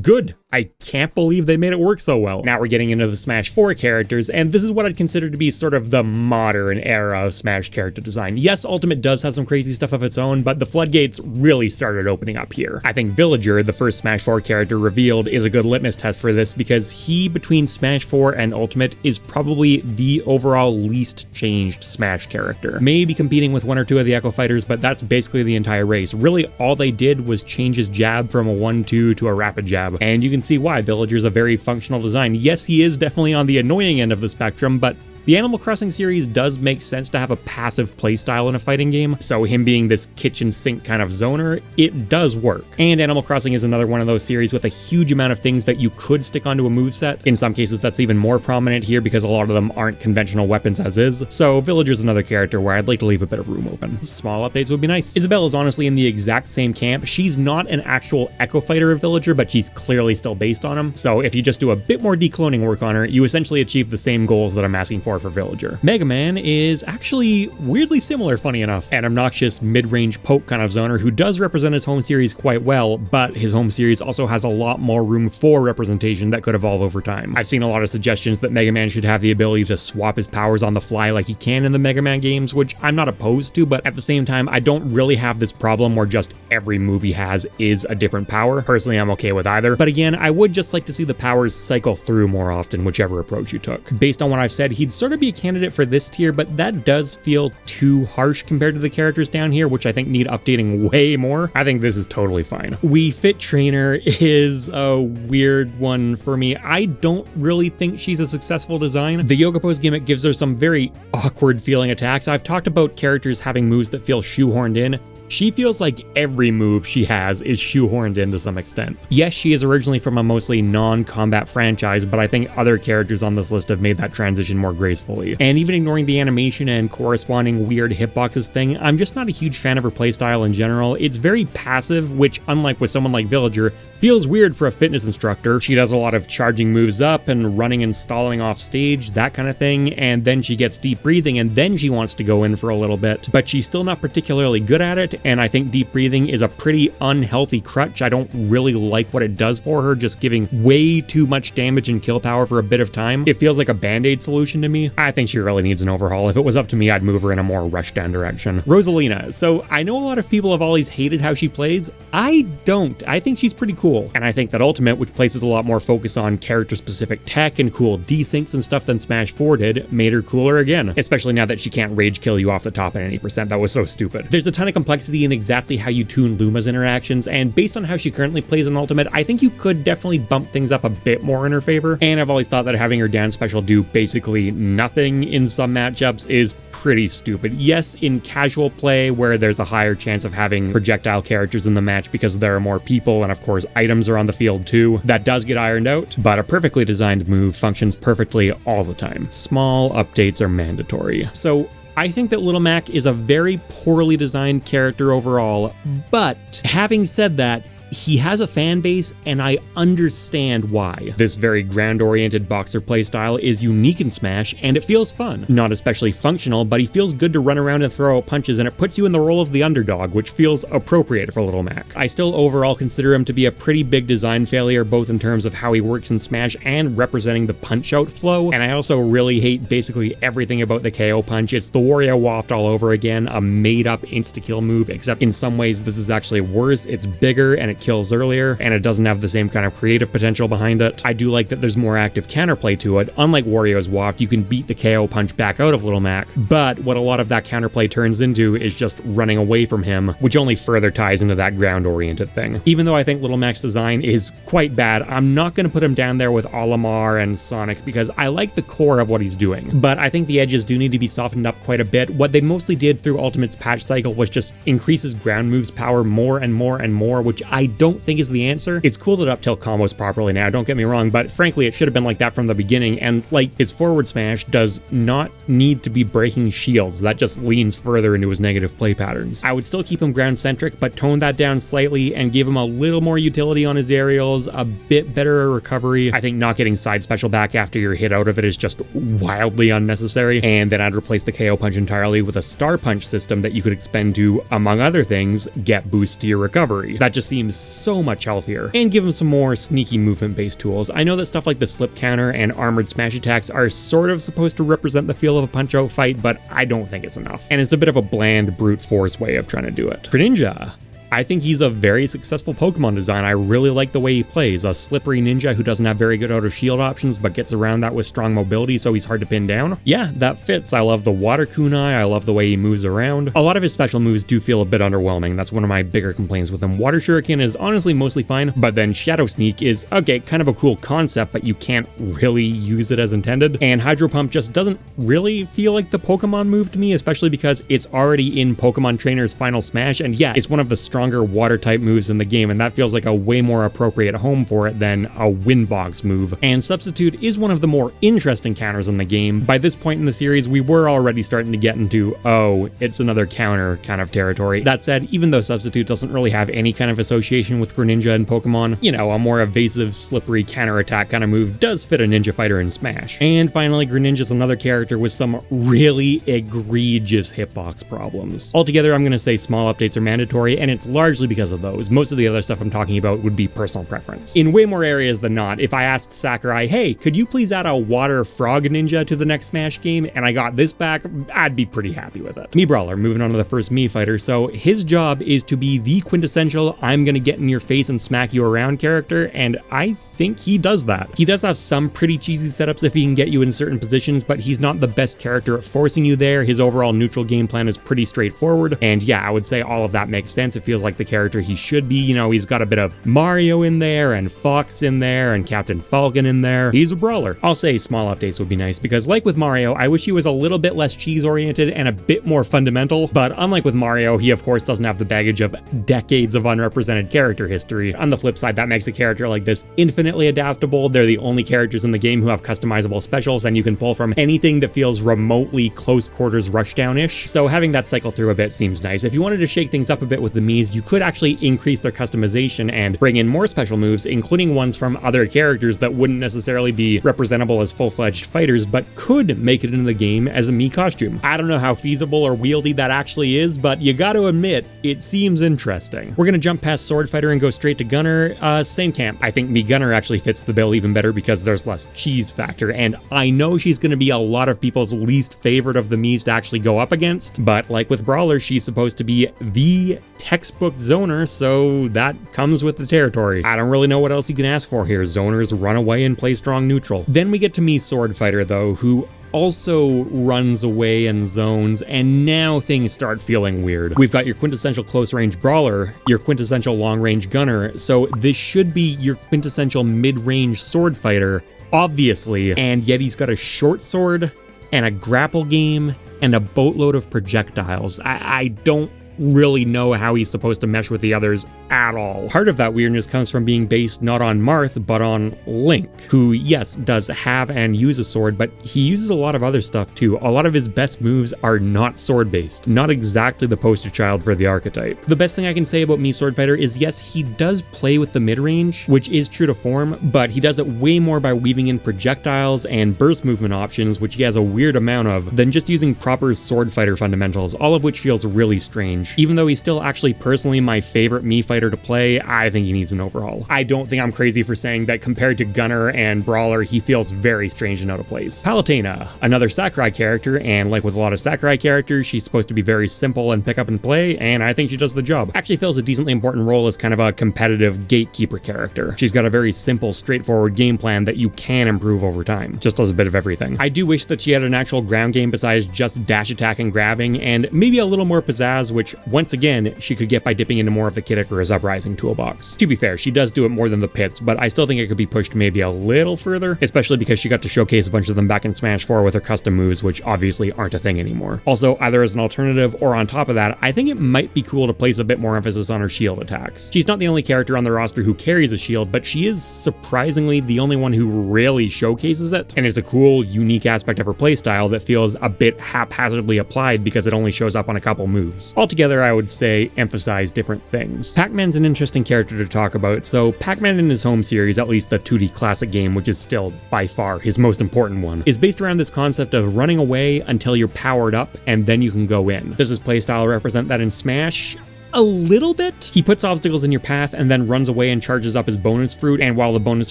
good. I can't believe they made it work so well. Now we're getting into the Smash 4 characters, and this is what I'd consider to be sort of the modern era of Smash character design. Yes, Ultimate does have some crazy stuff of its own, but the floodgates really started opening up here. I think Villager, the first Smash 4 character revealed, is a good litmus test for this because he, between Smash 4 and Ultimate, is probably the overall least changed Smash character. Maybe competing with 1 or 2 of the Echo Fighters, but that's basically the entire race. Really, all they did was change his jab from a 1-2 to a rapid jab, and you can see why. Villager's a very functional design. Yes, he is definitely on the annoying end of the spectrum, but the Animal Crossing series does make sense to have a passive playstyle in a fighting game, so him being this kitchen sink kind of zoner, it does work. And Animal Crossing is another one of those series with a huge amount of things that you could stick onto a moveset. In some cases, that's even more prominent here because a lot of them aren't conventional weapons as is, so Villager's another character where I'd like to leave a bit of room open. Small updates would be nice. Isabelle is honestly in the exact same camp. She's not an actual Echo Fighter of Villager, but she's clearly still based on him, so if you just do a bit more decloning work on her, you essentially achieve the same goals that I'm asking for Villager. Mega Man is actually weirdly similar, funny enough, an obnoxious mid-range poke kind of zoner who does represent his home series quite well, but his home series also has a lot more room for representation that could evolve over time. I've seen a lot of suggestions that Mega Man should have the ability to swap his powers on the fly like he can in the Mega Man games, which I'm not opposed to, but at the same time, I don't really have this problem where just every move he has is a different power. Personally, I'm okay with either, but again, I would just like to see the powers cycle through more often, whichever approach you took. Based on what I've said, he'd sort of be a candidate for this tier, but that does feel too harsh compared to the characters down here, which I think need updating way more. I think this is totally fine. Wii Fit Trainer is a weird one for me. I don't really think she's a successful design. The yoga pose gimmick gives her some very awkward feeling attacks. I've talked about characters having moves that feel shoehorned in. She feels like every move she has is shoehorned in to some extent. Yes, she is originally from a mostly non-combat franchise, but I think other characters on this list have made that transition more gracefully. And even ignoring the animation and corresponding weird hitboxes thing, I'm just not a huge fan of her playstyle in general. It's very passive, which, unlike with someone like Villager, feels weird for a fitness instructor. She does a lot of charging moves up and running and stalling off stage, that kind of thing, and then she gets deep breathing and then she wants to go in for a little bit, but she's still not particularly good at it, and I think deep breathing is a pretty unhealthy crutch. I don't really like what it does for her, just giving way too much damage and kill power for a bit of time. It feels like a band-aid solution to me. I think she really needs an overhaul. If it was up to me, I'd move her in a more rushdown direction. Rosalina. So I know a lot of people have always hated how she plays. I don't. I think she's pretty cool. And I think that Ultimate, which places a lot more focus on character-specific tech and cool desyncs and stuff than Smash 4 did, made her cooler again. Especially now that she can't rage kill you off the top at any percent. That was so stupid. There's a ton of complexity in exactly how you tune Luma's interactions, and based on how she currently plays in Ultimate, I think you could definitely bump things up a bit more in her favor. And I've always thought that having her down special do basically nothing in some matchups is pretty stupid. Yes, in casual play where there's a higher chance of having projectile characters in the match because there are more people and of course items are on the field too, that does get ironed out, but a perfectly designed move functions perfectly all the time. Small updates are mandatory. So I think that Little Mac is a very poorly designed character overall, but having said that, he has a fan base, and I understand why. This very ground-oriented boxer playstyle is unique in Smash, and it feels fun. Not especially functional, but he feels good to run around and throw out punches, and it puts you in the role of the underdog, which feels appropriate for Little Mac. I still overall consider him to be a pretty big design failure, both in terms of how he works in Smash and representing the punch-out flow, and I also really hate basically everything about the KO punch. It's the Wario Waft all over again, a made-up insta-kill move, except in some ways this is actually worse. It's bigger, and it kills earlier, and it doesn't have the same kind of creative potential behind it. I do like that there's more active counterplay to it. Unlike Wario's Waft, you can beat the KO punch back out of Little Mac, but what a lot of that counterplay turns into is just running away from him, which only further ties into that ground-oriented thing. Even though I think Little Mac's design is quite bad, I'm not going to put him down there with Olimar and Sonic because I like the core of what he's doing, but I think the edges do need to be softened up quite a bit. What they mostly did through Ultimate's patch cycle was just increase his ground moves power more and more and more, which I don't think is the answer. It's cool that up tilt combos properly now, don't get me wrong, but frankly it should have been like that from the beginning, and like his forward smash does not need to be breaking shields. That just leans further into his negative play patterns. I would still keep him ground centric, but tone that down slightly and give him a little more utility on his aerials, a bit better recovery. I think not getting side special back after you're hit out of it is just wildly unnecessary, and then I'd replace the KO punch entirely with a star punch system that you could expend to, among other things, get boost to your recovery. That just seems so much healthier, and give him some more sneaky movement-based tools. I know that stuff like the slip counter and armored smash attacks are sort of supposed to represent the feel of a punch-out fight, but I don't think it's enough, and it's a bit of a bland brute force way of trying to do it. Greninja. I think he's a very successful Pokemon design. I really like the way he plays. A slippery ninja who doesn't have very good outer shield options, but gets around that with strong mobility, so he's hard to pin down. Yeah, that fits. I love the water kunai. I love the way he moves around. A lot of his special moves do feel a bit underwhelming. That's one of my bigger complaints with him. Water Shuriken is honestly mostly fine, but then Shadow Sneak is, okay, kind of a cool concept, but you can't really use it as intended. And Hydro Pump just doesn't really feel like the Pokemon move to me, especially because it's already in Pokemon Trainer's Final Smash, and yeah, it's one of the stronger water type moves in the game, and that feels like a way more appropriate home for it than a Windbox move. And Substitute is one of the more interesting counters in the game. By this point in the series, we were already starting to get into, oh, it's another counter kind of territory. That said, even though Substitute doesn't really have any kind of association with Greninja in Pokemon, you know, a more evasive, slippery counterattack kind of move does fit a Ninja Fighter in Smash. And finally, Greninja's another character with some really egregious hitbox problems. Altogether, I'm going to say small updates are mandatory, and it's largely because of those. Most of the other stuff I'm talking about would be personal preference. In way more areas than not, if I asked Sakurai, hey, could you please add a water frog ninja to the next Smash game, and I got this back, I'd be pretty happy with it. Mii Brawler, moving on to the first Mii fighter, so his job is to be the quintessential I'm gonna get in your face and smack you around character, and I think he does that. He does have some pretty cheesy setups if he can get you in certain positions, but he's not the best character at forcing you there. His overall neutral game plan is pretty straightforward, and yeah, I would say all of that makes sense. It feels like the character he should be. You know, he's got a bit of Mario in there, and Fox in there, and Captain Falcon in there. He's a brawler. I'll say small updates would be nice, because like with Mario, I wish he was a little bit less cheese-oriented and a bit more fundamental, but unlike with Mario, he of course doesn't have the baggage of decades of unrepresented character history. On the flip side, that makes a character like this infinitely adaptable. They're the only characters in the game who have customizable specials, and you can pull from anything that feels remotely close quarters rushdown-ish, so having that cycle through a bit seems nice. If you wanted to shake things up a bit with the Miis, you could actually increase their customization and bring in more special moves, including ones from other characters that wouldn't necessarily be representable as full-fledged fighters, but could make it into the game as a Mii costume. I don't know how feasible or wieldy that actually is, but you gotta admit, it seems interesting. We're gonna jump past Sword Fighter and go straight to Gunner. Same camp. I think Mii Gunner actually fits the bill even better because there's less cheese factor, and I know she's gonna be a lot of people's least favorite of the Miis to actually go up against, but like with Brawler, she's supposed to be the textbook zoner, so that comes with the territory. I don't really know what else you can ask for here. Zoners run away and play strong neutral. Then we get to Mii Sword Fighter though, who also runs away and zones, and now things start feeling weird. We've got your quintessential close-range brawler, your quintessential long-range gunner, so this should be your quintessential mid-range sword fighter, obviously, and yet he's got a short sword and a grapple game and a boatload of projectiles. I don't really know how he's supposed to mesh with the others at all. Part of that weirdness comes from being based not on Marth, but on Link, who, yes, does have and use a sword, but he uses a lot of other stuff too. A lot of his best moves are not sword-based, not exactly the poster child for the archetype. The best thing I can say about Mii Sword Fighter is, yes, he does play with the mid-range, which is true to form, but he does it way more by weaving in projectiles and burst movement options, which he has a weird amount of, than just using proper sword fighter fundamentals, all of which feels really strange. Even though he's still actually personally my favorite Mii fighter to play, I think he needs an overhaul. I don't think I'm crazy for saying that compared to Gunner and Brawler, he feels very strange and out of place. Palutena, another Sakurai character, and like with a lot of Sakurai characters, she's supposed to be very simple and pick up and play, and I think she does the job. Actually fills a decently important role as kind of a competitive gatekeeper character. She's got a very simple, straightforward game plan that you can improve over time. Just does a bit of everything. I do wish that she had an actual ground game besides just dash attack and grabbing, and maybe a little more pizzazz, which once again, she could get by dipping into more of the Kid Icarus Uprising toolbox. To be fair, she does do it more than the pits, but I still think it could be pushed maybe a little further, especially because she got to showcase a bunch of them back in Smash 4 with her custom moves, which obviously aren't a thing anymore. Also, either as an alternative or on top of that, I think it might be cool to place a bit more emphasis on her shield attacks. She's not the only character on the roster who carries a shield, but she is surprisingly the only one who really showcases it, and it's a cool, unique aspect of her playstyle that feels a bit haphazardly applied because it only shows up on a couple moves. Altogether, I would say emphasize different things. Pac-Man's an interesting character to talk about. So Pac-Man in his home series, at least the 2D classic game, which is still by far his most important one, is based around this concept of running away until you're powered up and then you can go in. Does his playstyle represent that in Smash? a little bit. He puts obstacles in your path and then runs away and charges up his bonus fruit, and while the bonus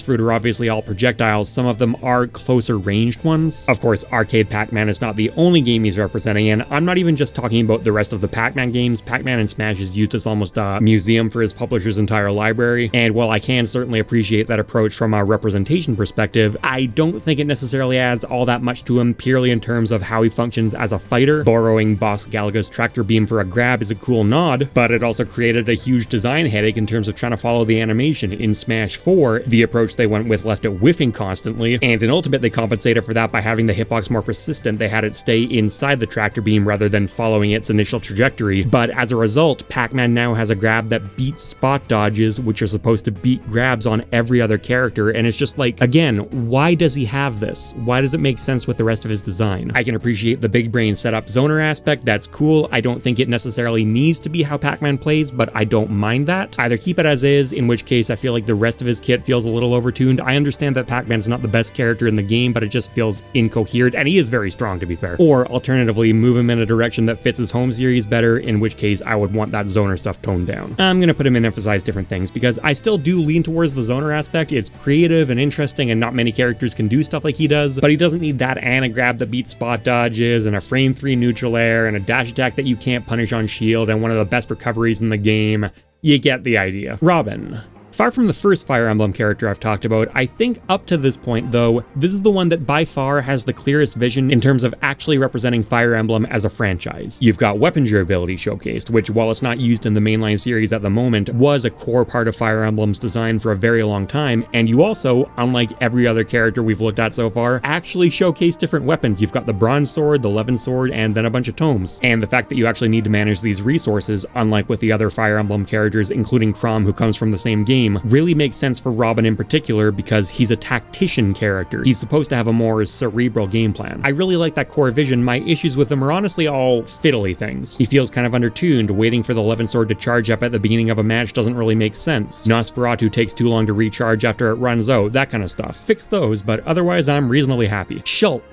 fruit are obviously all projectiles, some of them are closer ranged ones. Of course, Arcade Pac-Man is not the only game he's representing, and I'm not even just talking about the rest of the Pac-Man games. Pac-Man and Smash is used as almost a museum for his publisher's entire library, and while I can certainly appreciate that approach from a representation perspective, I don't think it necessarily adds all that much to him purely in terms of how he functions as a fighter. Borrowing Boss Galaga's tractor beam for a grab is a cool nod, but it also created a huge design headache in terms of trying to follow the animation. In Smash 4, the approach they went with left it whiffing constantly, and in Ultimate they compensated for that by having the hitbox more persistent. They had it stay inside the tractor beam rather than following its initial trajectory, but as a result, Pac-Man now has a grab that beats spot dodges, which are supposed to beat grabs on every other character, and it's just like, again, why does he have this? Why does it make sense with the rest of his design? I can appreciate the big brain setup zoner aspect, that's cool. I don't think it necessarily needs to be how Pac-Man plays, but I don't mind that. Either keep it as is, in which case I feel like the rest of his kit feels a little overtuned. I understand that Pac-Man's not the best character in the game, but it just feels incoherent, and he is very strong to be fair. Or alternatively, move him in a direction that fits his home series better, in which case I would want that zoner stuff toned down. I'm gonna put him in emphasize different things, because I still do lean towards the zoner aspect. It's creative and interesting, and not many characters can do stuff like he does, but he doesn't need that and a grab that beats spot dodges, and a frame 3 neutral air, and a dash attack that you can't punish on shield, and one of the best recoveries in the game. You get the idea. Robin. Far from the first Fire Emblem character I've talked about, I think up to this point though, this is the one that by far has the clearest vision in terms of actually representing Fire Emblem as a franchise. You've got weapon durability showcased, which while it's not used in the mainline series at the moment, was a core part of Fire Emblem's design for a very long time, and you also, unlike every other character we've looked at so far, actually showcase different weapons. You've got the Bronze Sword, the Levin Sword, and then a bunch of tomes. And the fact that you actually need to manage these resources, unlike with the other Fire Emblem characters, including Chrom, who comes from the same game, really makes sense for Robin in particular because he's a tactician character. He's supposed to have a more cerebral game plan. I really like that core vision. My issues with him are honestly all fiddly things. He feels kind of undertuned. Waiting for the Levin Sword to charge up at the beginning of a match doesn't really make sense. Nosferatu takes too long to recharge after it runs out, that kind of stuff. Fix those, but otherwise I'm reasonably happy. Shulk.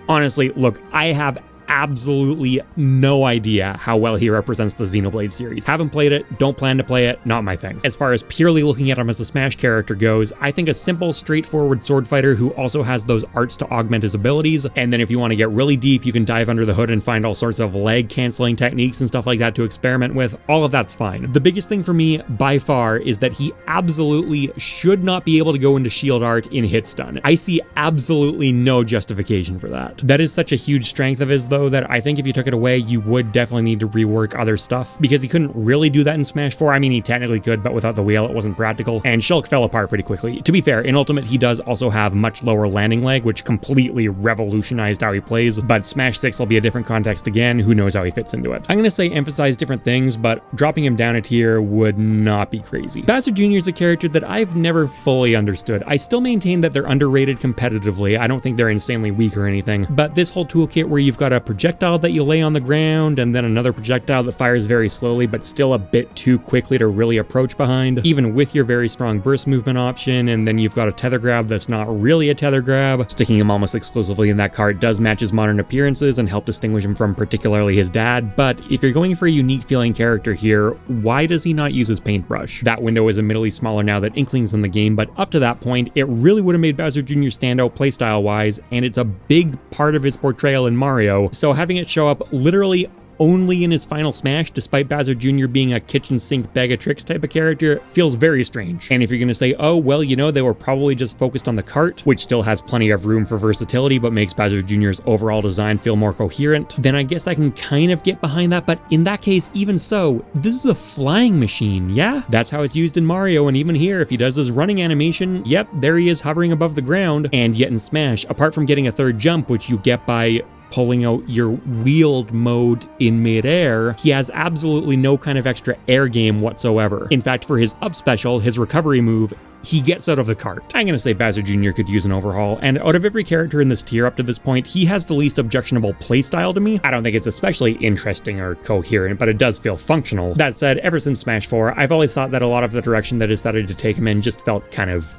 Honestly, look, I have absolutely no idea how well he represents the Xenoblade series. Haven't played it, don't plan to play it, not my thing. As far as purely looking at him as a Smash character goes, I think a simple, straightforward sword fighter who also has those arts to augment his abilities, and then if you want to get really deep, you can dive under the hood and find all sorts of lag canceling techniques and stuff like that to experiment with. All of that's fine. The biggest thing for me, by far, is that he absolutely should not be able to go into shield art in hit stun. I see absolutely no justification for that. That is such a huge strength of his though, that I think if you took it away, you would definitely need to rework other stuff, because he couldn't really do that in Smash 4. I mean, he technically could, but without the wheel, it wasn't practical, and Shulk fell apart pretty quickly. To be fair, in Ultimate, he does also have much lower landing lag, which completely revolutionized how he plays, but Smash 6 will be a different context again. Who knows how he fits into it. I'm gonna say emphasize different things, but dropping him down a tier would not be crazy. Bowser Jr. is a character that I've never fully understood. I still maintain that they're underrated competitively. I don't think they're insanely weak or anything, but this whole toolkit where you've got a projectile that you lay on the ground and then another projectile that fires very slowly but still a bit too quickly to really approach behind, even with your very strong burst movement option, and then you've got a tether grab that's not really a tether grab. Sticking him almost exclusively in that card does match his modern appearances and help distinguish him from particularly his dad, but if you're going for a unique feeling character here, why does he not use his paintbrush? That window is admittedly smaller now that Inkling's in the game, but up to that point, it really would have made Bowser Jr. stand out playstyle wise, and it's a big part of his portrayal in Mario, so having it show up literally only in his final Smash, despite Bowser Jr. being a kitchen sink bag of tricks type of character, feels very strange. And if you're gonna say, oh, well, you know, they were probably just focused on the cart, which still has plenty of room for versatility, but makes Bowser Jr.'s overall design feel more coherent, then I guess I can kind of get behind that, but in that case, even so, this is a flying machine, yeah? That's how it's used in Mario, and even here, if he does his running animation, yep, there he is hovering above the ground, and yet in Smash, apart from getting a third jump, which you get by pulling out your wheeled mode in midair, he has absolutely no kind of extra air game whatsoever. In fact, for his up special, his recovery move, he gets out of the cart. I'm gonna say Bowser Jr. could use an overhaul, and out of every character in this tier up to this point, he has the least objectionable playstyle to me. I don't think it's especially interesting or coherent, but it does feel functional. That said, ever since Smash 4, I've always thought that a lot of the direction that it decided to take him in just felt kind of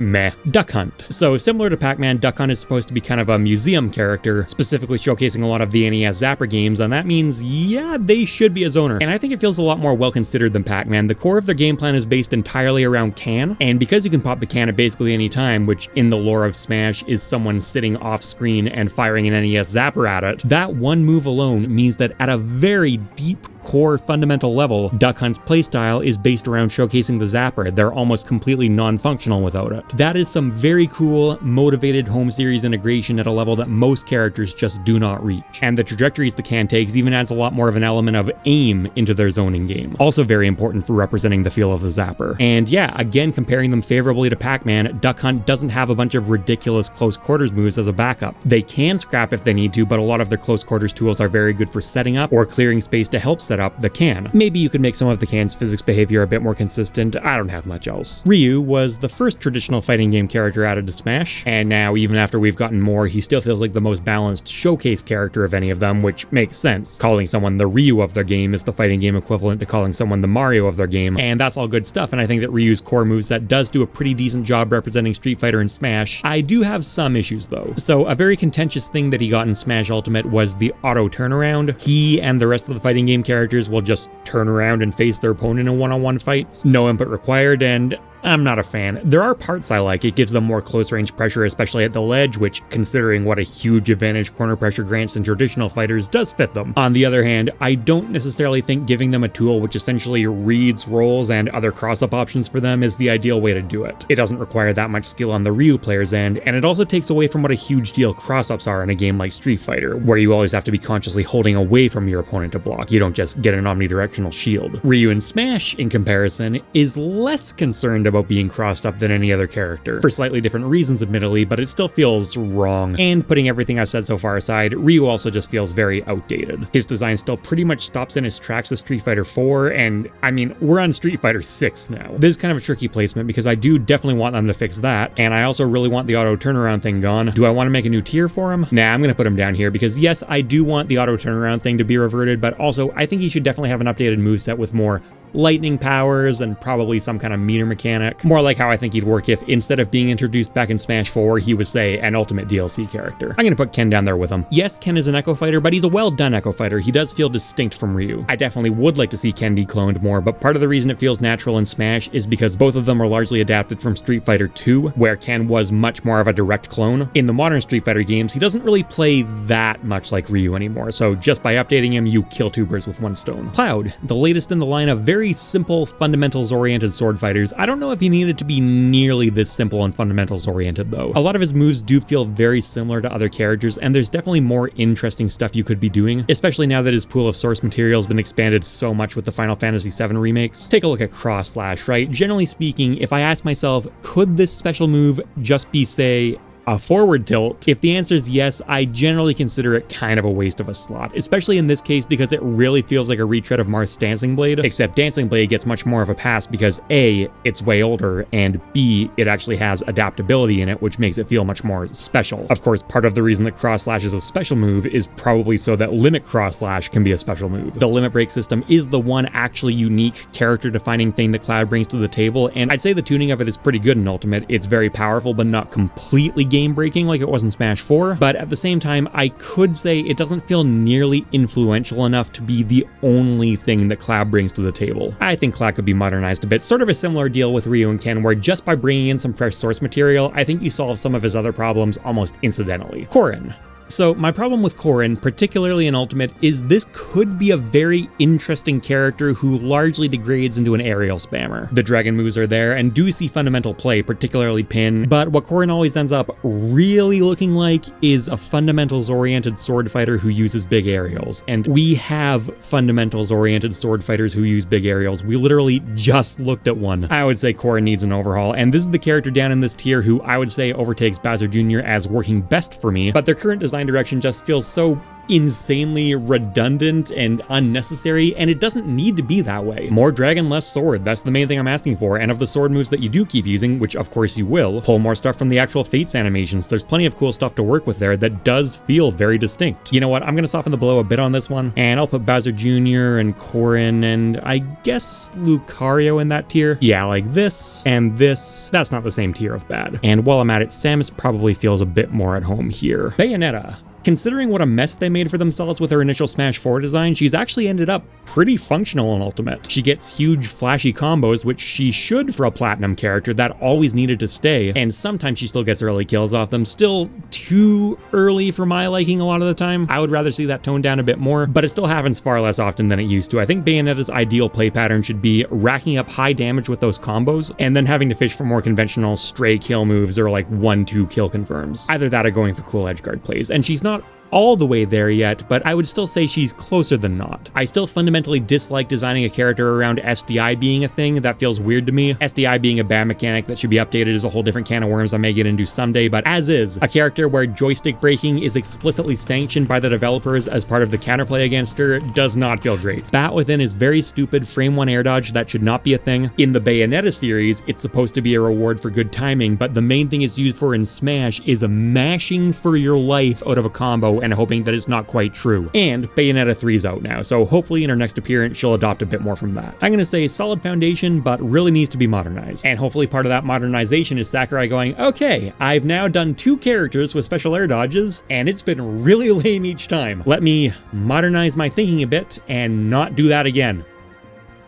meh. Duck Hunt. So similar to Pac-Man, Duck Hunt is supposed to be kind of a museum character, specifically showcasing a lot of the NES Zapper games, and that means, yeah, they should be a zoner. And I think it feels a lot more well considered than Pac-Man. The core of their game plan is based entirely around can, and because you can pop the can at basically any time, which in the lore of Smash is someone sitting off screen and firing an NES Zapper at it, that one move alone means that at a very deep core fundamental level, Duck Hunt's playstyle is based around showcasing the Zapper. They're almost completely non-functional without it. That is some very cool, motivated home series integration at a level that most characters just do not reach. And the trajectories the can takes even adds a lot more of an element of aim into their zoning game. Also very important for representing the feel of the Zapper. And yeah, again, comparing them favorably to Pac-Man, Duck Hunt doesn't have a bunch of ridiculous close quarters moves as a backup. They can scrap if they need to, but a lot of their close quarters tools are very good for setting up or clearing space to help set up the can. Maybe you could make some of the can's physics behavior a bit more consistent. I don't have much else. Ryu was the first traditional fighting game character added to Smash, and now even after we've gotten more, he still feels like the most balanced showcase character of any of them, which makes sense. Calling someone the Ryu of their game is the fighting game equivalent to calling someone the Mario of their game, and that's all good stuff, and I think that Ryu's core moveset does do a pretty decent job representing Street Fighter and Smash. I do have some issues though. So a very contentious thing that he got in Smash Ultimate was the auto turnaround. He and the rest of the fighting game characters will just turn around and face their opponent in one-on-one fights. No input required, and I'm not a fan. There are parts I like. It gives them more close range pressure, especially at the ledge, which, considering what a huge advantage corner pressure grants in traditional fighters, does fit them. On the other hand, I don't necessarily think giving them a tool which essentially reads rolls and other cross-up options for them is the ideal way to do it. It doesn't require that much skill on the Ryu player's end, and it also takes away from what a huge deal cross-ups are in a game like Street Fighter, where you always have to be consciously holding away from your opponent to block. You don't just get an omnidirectional shield. Ryu in Smash, in comparison, is less concerned about being crossed up than any other character. For slightly different reasons, admittedly, but it still feels wrong. And putting everything I've said so far aside, Ryu also just feels very outdated. His design still pretty much stops in his tracks at Street Fighter 4, and I mean, we're on Street Fighter 6 now. This is kind of a tricky placement because I do definitely want them to fix that, and I also really want the auto turnaround thing gone. Do I want to make a new tier for him? Nah, I'm gonna put him down here because yes, I do want the auto turnaround thing to be reverted, but also I think he should definitely have an updated moveset with more lightning powers and probably some kind of meter mechanic. More like how I think he'd work if, instead of being introduced back in Smash 4, he was, say, an Ultimate DLC character. I'm gonna put Ken down there with him. Yes, Ken is an Echo Fighter, but he's a well-done Echo Fighter. He does feel distinct from Ryu. I definitely would like to see Ken decloned more, but part of the reason it feels natural in Smash is because both of them are largely adapted from Street Fighter 2, where Ken was much more of a direct clone. In the modern Street Fighter games, he doesn't really play that much like Ryu anymore, so just by updating him, you kill two birds with one stone. Cloud, the latest in the line of very simple, fundamentals-oriented sword fighters. I don't know if he needed to be nearly this simple and fundamentals-oriented, though. A lot of his moves do feel very similar to other characters, and there's definitely more interesting stuff you could be doing, especially now that his pool of source material has been expanded so much with the Final Fantasy VII remakes. Take a look at Cross Slash, right? Generally speaking, if I ask myself, could this special move just be, say, a forward tilt? If the answer is yes, I generally consider it kind of a waste of a slot, especially in this case because it really feels like a retread of Marth's Dancing Blade, except Dancing Blade gets much more of a pass because A, it's way older, and B, it actually has adaptability in it, which makes it feel much more special. Of course, part of the reason that Cross Slash is a special move is probably so that Limit Cross Slash can be a special move. The Limit Break system is the one actually unique character-defining thing that Cloud brings to the table, and I'd say the tuning of it is pretty good in Ultimate. It's very powerful, but not completely game-breaking like it was in Smash 4, but at the same time, I could say it doesn't feel nearly influential enough to be the only thing that Cloud brings to the table. I think Cloud could be modernized a bit, sort of a similar deal with Ryu and Ken, where just by bringing in some fresh source material, I think you solve some of his other problems almost incidentally. Corrin. So my problem with Corrin, particularly in Ultimate, is this could be a very interesting character who largely degrades into an aerial spammer. The dragon moves are there and do see fundamental play, particularly pin, but what Corrin always ends up really looking like is a fundamentals-oriented sword fighter who uses big aerials, and we have fundamentals-oriented sword fighters who use big aerials. We literally just looked at one. I would say Corrin needs an overhaul, and this is the character down in this tier who I would say overtakes Bowser Jr. as working best for me, but their current design direction just feels so insanely redundant and unnecessary, and it doesn't need to be that way. More dragon, less sword. That's the main thing I'm asking for. And of the sword moves that you do keep using, which of course you will, pull more stuff from the actual Fates animations. There's plenty of cool stuff to work with there that does feel very distinct. You know what? I'm gonna soften the blow a bit on this one, and I'll put Bowser Jr. and Corrin and I guess Lucario in that tier. Yeah, like this and this. That's not the same tier of bad. And while I'm at it, Samus probably feels a bit more at home here. Bayonetta. Considering what a mess they made for themselves with her initial Smash 4 design, she's actually ended up pretty functional in Ultimate. She gets huge flashy combos, which she should for a Platinum character that always needed to stay, and sometimes she still gets early kills off them. Still too early for my liking a lot of the time. I would rather see that toned down a bit more, but it still happens far less often than it used to. I think Bayonetta's ideal play pattern should be racking up high damage with those combos, and then having to fish for more conventional stray kill moves or like 1-2 kill confirms. Either that or going for cool edgeguard plays, and she's not all the way there yet, but I would still say she's closer than not. I still fundamentally dislike designing a character around SDI being a thing. That feels weird to me. SDI being a bad mechanic that should be updated is a whole different can of worms I may get into someday, but as is, a character where joystick breaking is explicitly sanctioned by the developers as part of the counterplay against her does not feel great. Bat Within is very stupid frame 1 air dodge that should not be a thing. In the Bayonetta series, it's supposed to be a reward for good timing, but the main thing it's used for in Smash is mashing for your life out of a combo and hoping that it's not quite true. And Bayonetta 3's out now, so hopefully in her next appearance she'll adopt a bit more from that. I'm gonna say solid foundation, but really needs to be modernized. And hopefully part of that modernization is Sakurai going, okay, I've now done 2 characters with special air dodges, and it's been really lame each time. Let me modernize my thinking a bit and not do that again.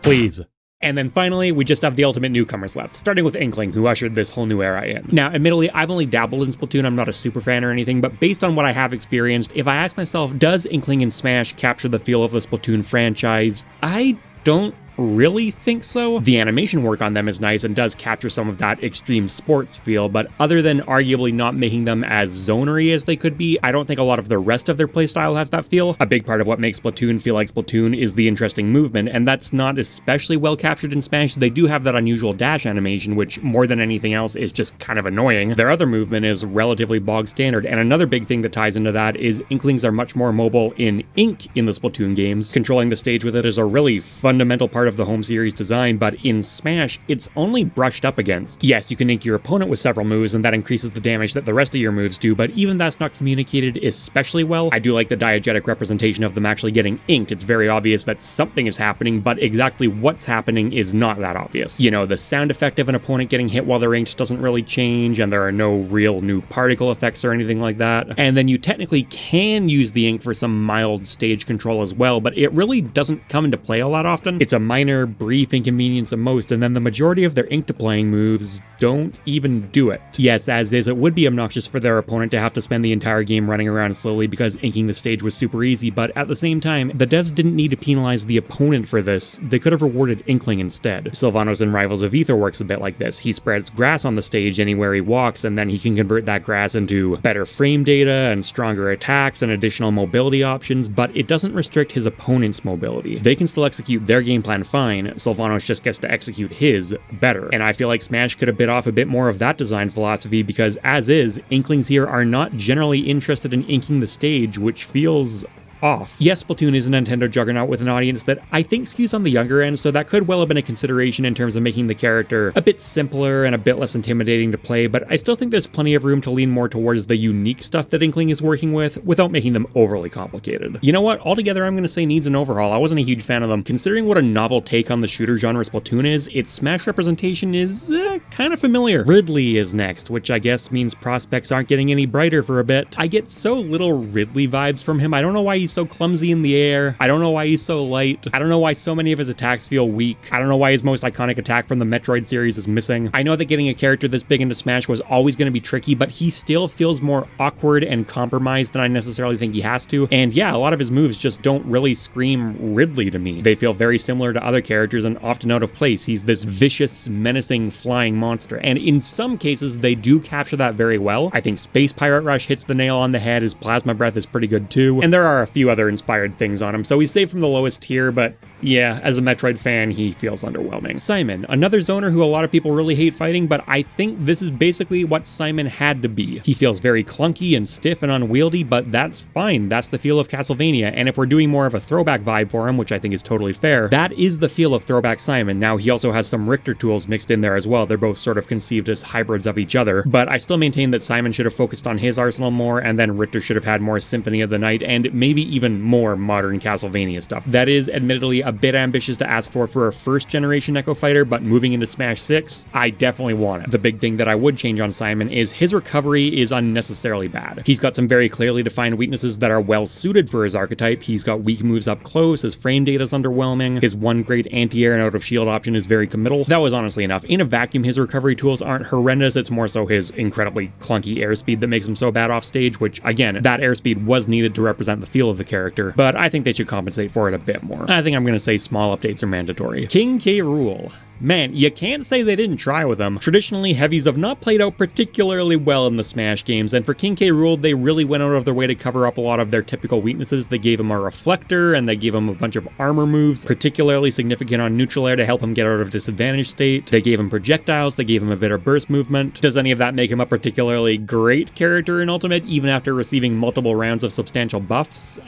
Please. And then finally, we just have the ultimate newcomers left, starting with Inkling, who ushered this whole new era in. Now, admittedly, I've only dabbled in Splatoon, I'm not a super fan or anything, but based on what I have experienced, if I ask myself, does Inkling in Smash capture the feel of the Splatoon franchise? I don't really think so. The animation work on them is nice and does capture some of that extreme sports feel, but other than arguably not making them as zonery as they could be, I don't think a lot of the rest of their playstyle has that feel. A big part of what makes Splatoon feel like Splatoon is the interesting movement, and that's not especially well captured in Smash. They do have that unusual dash animation, which more than anything else is just kind of annoying. Their other movement is relatively bog standard, and another big thing that ties into that is Inklings are much more mobile in Ink in the Splatoon games. Controlling the stage with it is a really fundamental part of the home series design, but in Smash, it's only brushed up against. Yes, you can ink your opponent with several moves, and that increases the damage that the rest of your moves do, but even that's not communicated especially well. I do like the diegetic representation of them actually getting inked. It's very obvious that something is happening, but exactly what's happening is not that obvious. You know, the sound effect of an opponent getting hit while they're inked doesn't really change, and there are no real new particle effects or anything like that. And then you technically can use the ink for some mild stage control as well, but it really doesn't come into play a lot often. It's a minor, brief inconvenience at most, and then the majority of their ink to playing moves don't even do it. Yes, as is, it would be obnoxious for their opponent to have to spend the entire game running around slowly because inking the stage was super easy, but at the same time, the devs didn't need to penalize the opponent for this. They could have rewarded Inkling instead. Sylvanos in Rivals of Aether works a bit like this. He spreads grass on the stage anywhere he walks, and then he can convert that grass into better frame data and stronger attacks and additional mobility options, but it doesn't restrict his opponent's mobility. They can still execute their game plan fine. Sylvanos just gets to execute his better. And I feel like Smash could have bit off a bit more of that design philosophy because, as is, Inklings here are not generally interested in inking the stage, which feels off. Yes, Splatoon is a Nintendo juggernaut with an audience that I think skews on the younger end, so that could well have been a consideration in terms of making the character a bit simpler and a bit less intimidating to play, but I still think there's plenty of room to lean more towards the unique stuff that Inkling is working with without making them overly complicated. You know what? Altogether, I'm going to say needs an overhaul. I wasn't a huge fan of them. Considering what a novel take on the shooter genre Splatoon is, its Smash representation is kind of familiar. Ridley is next, which I guess means prospects aren't getting any brighter for a bit. I get so little Ridley vibes from him. I don't know why he's so clumsy in the air. I don't know why he's so light. I don't know why so many of his attacks feel weak. I don't know why his most iconic attack from the Metroid series is missing. I know that getting a character this big into Smash was always going to be tricky, but he still feels more awkward and compromised than I necessarily think he has to. And yeah, a lot of his moves just don't really scream Ridley to me. They feel very similar to other characters and often out of place. He's this vicious, menacing, flying monster. And in some cases, they do capture that very well. I think Space Pirate Rush hits the nail on the head. His Plasma Breath is pretty good too. And there are a few other inspired things on him, so he's saved from the lowest tier, but yeah, as a Metroid fan, he feels underwhelming. Simon, another zoner who a lot of people really hate fighting, but I think this is basically what Simon had to be. He feels very clunky and stiff and unwieldy, but that's fine. That's the feel of Castlevania, and if we're doing more of a throwback vibe for him, which I think is totally fair, that is the feel of throwback Simon. Now, he also has some Richter tools mixed in there as well. They're both sort of conceived as hybrids of each other, but I still maintain that Simon should have focused on his arsenal more, and then Richter should have had more Symphony of the Night, and maybe even more modern Castlevania stuff. That is admittedly a bit ambitious to ask for a first-generation Echo Fighter, but moving into Smash 6, I definitely want it. The big thing that I would change on Simon is his recovery is unnecessarily bad. He's got some very clearly defined weaknesses that are well suited for his archetype. He's got weak moves up close, his frame data is underwhelming, his one great anti-air and out of shield option is very committal. That was honestly enough. In a vacuum, his recovery tools aren't horrendous, it's more so his incredibly clunky airspeed that makes him so bad off stage, which again, that airspeed was needed to represent the feel of the character, but I think they should compensate for it a bit more. I think I'm gonna say small updates are mandatory. King K. Rool. Man, you can't say they didn't try with him. Traditionally, heavies have not played out particularly well in the Smash games, and for King K. Rool, they really went out of their way to cover up a lot of their typical weaknesses. They gave him a reflector, and they gave him a bunch of armor moves, particularly significant on neutral air to help him get out of disadvantage state. They gave him projectiles, they gave him a bit of burst movement. Does any of that make him a particularly great character in Ultimate, even after receiving multiple rounds of substantial buffs?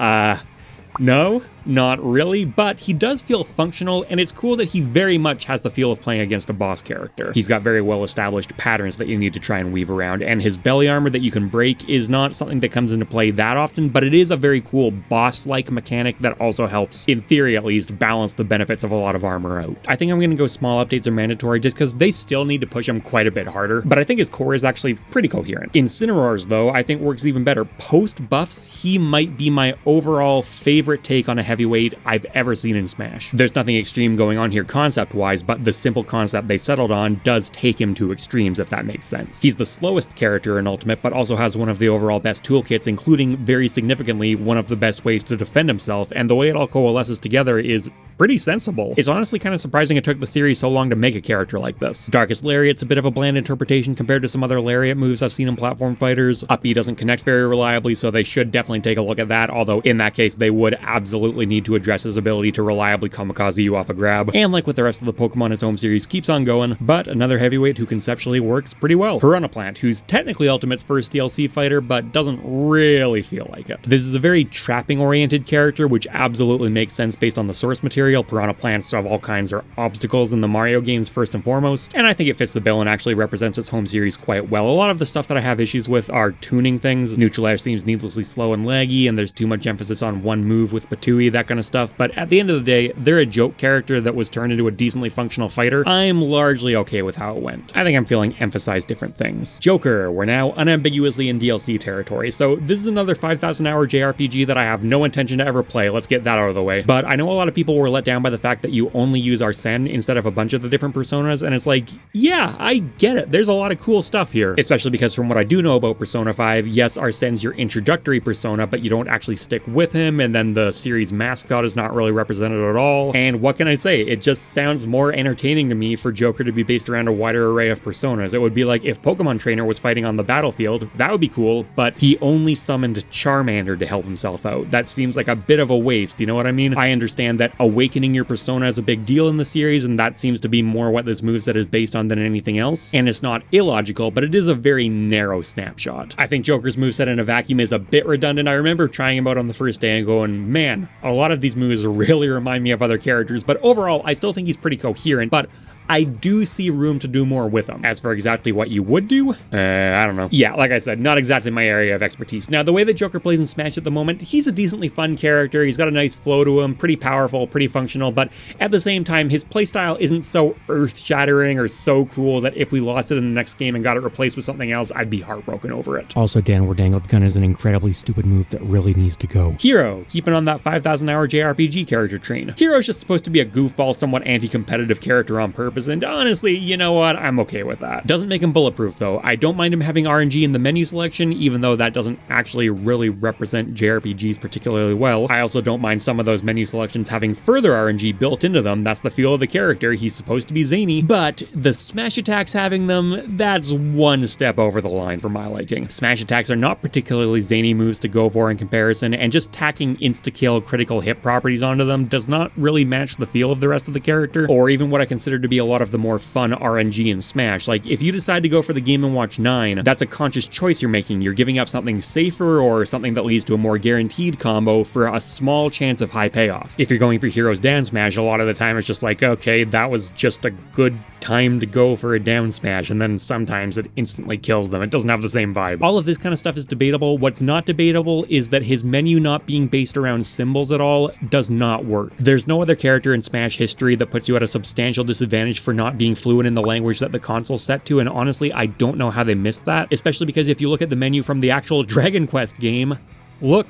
No, not really, but he does feel functional, and it's cool that he very much has the feel of playing against a boss character. He's got very well-established patterns that you need to try and weave around, and his belly armor that you can break is not something that comes into play that often, but it is a very cool boss-like mechanic that also helps, in theory at least, balance the benefits of a lot of armor out. I think I'm gonna go small updates are mandatory just because they still need to push him quite a bit harder, but I think his core is actually pretty coherent. Incineroars, though, I think works even better. Post-buffs, he might be my overall favorite take on a heavyweight I've ever seen in Smash. There's nothing extreme going on here concept-wise, but the simple concept they settled on does take him to extremes, if that makes sense. He's the slowest character in Ultimate, but also has one of the overall best toolkits, including, very significantly, one of the best ways to defend himself, and the way it all coalesces together is pretty sensible. It's honestly kind of surprising it took the series so long to make a character like this. Darkest Lariat's a bit of a bland interpretation compared to some other Lariat moves I've seen in platform fighters. Up B doesn't connect very reliably, so they should definitely take a look at that, although in that case they would absolutely need to address his ability to reliably kamikaze you off a grab. And like with the rest of the Pokemon, his home series keeps on going, but another heavyweight who conceptually works pretty well. Piranha Plant, who's technically Ultimate's first DLC fighter, but doesn't really feel like it. This is a very trapping-oriented character, which absolutely makes sense based on the source material. Piranha Plants of all kinds are obstacles in the Mario games first and foremost, and I think it fits the bill and actually represents its home series quite well. A lot of the stuff that I have issues with are tuning things. Neutral air seems needlessly slow and laggy, and there's too much emphasis on one move with Patui, that kind of stuff, but at the end of the day, they're a joke character that was turned into a decently functional fighter. I'm largely okay with how it went. I think I'm feeling emphasize different things. Joker, we're now unambiguously in DLC territory, so this is another 5,000 hour JRPG that I have no intention to ever play, let's get that out of the way. But I know a lot of people were let down by the fact that you only use Arsene instead of a bunch of the different personas, and it's like, yeah, I get it, there's a lot of cool stuff here, especially because from what I do know about Persona 5, yes, Arsene's your introductory persona, but you don't actually stick with him, and then the series mascot is not really represented at all, and what can I say, it just sounds more entertaining to me for Joker to be based around a wider array of personas. It would be like if Pokemon Trainer was fighting on the battlefield, that would be cool, but he only summoned Charmander to help himself out. That seems like a bit of a waste, you know what I mean? I understand that awakening your persona is a big deal in the series, and that seems to be more what this moveset is based on than anything else, and it's not illogical, but it is a very narrow snapshot. I think Joker's moveset in a vacuum is a bit redundant. I remember trying him out on the first day and going, man, a lot of these moves really remind me of other characters, but overall, I still think he's pretty coherent, but I do see room to do more with him. As for exactly what you would do, I don't know. Yeah, like I said, not exactly my area of expertise. Now, the way that Joker plays in Smash at the moment, he's a decently fun character. He's got a nice flow to him, pretty powerful, pretty functional, but at the same time, his playstyle isn't so earth-shattering or so cool that if we lost it in the next game and got it replaced with something else, I'd be heartbroken over it. Also, Downward Angled Gun is an incredibly stupid move that really needs to go. Hero, keeping on that 5,000 hour JRPG character train. Hero's just supposed to be a goofball, somewhat anti-competitive character on purpose, purpose, and honestly, you know what, I'm okay with that. Doesn't make him bulletproof though. I don't mind him having RNG in the menu selection, even though that doesn't actually really represent JRPGs particularly well. I also don't mind some of those menu selections having further RNG built into them. That's the feel of the character. He's supposed to be zany, but the smash attacks having them, that's one step over the line for my liking. Smash attacks are not particularly zany moves to go for in comparison, and just tacking insta-kill critical hit properties onto them does not really match the feel of the rest of the character, or even what I consider to be a lot of the more fun RNG in Smash. Like, if you decide to go for the Game & Watch 9, that's a conscious choice you're making. You're giving up something safer or something that leads to a more guaranteed combo for a small chance of high payoff. If you're going for Heroes Down Smash, a lot of the time it's just like, okay, that was just a good time to go for a down smash, and then sometimes it instantly kills them. It doesn't have the same vibe. All of this kind of stuff is debatable. What's not debatable is that his menu not being based around symbols at all does not work. There's no other character in Smash history that puts you at a substantial disadvantage for not being fluent in the language that the console's set to, and honestly, I don't know how they missed that, especially because if you look at the menu from the actual Dragon Quest game, look,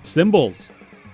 symbols.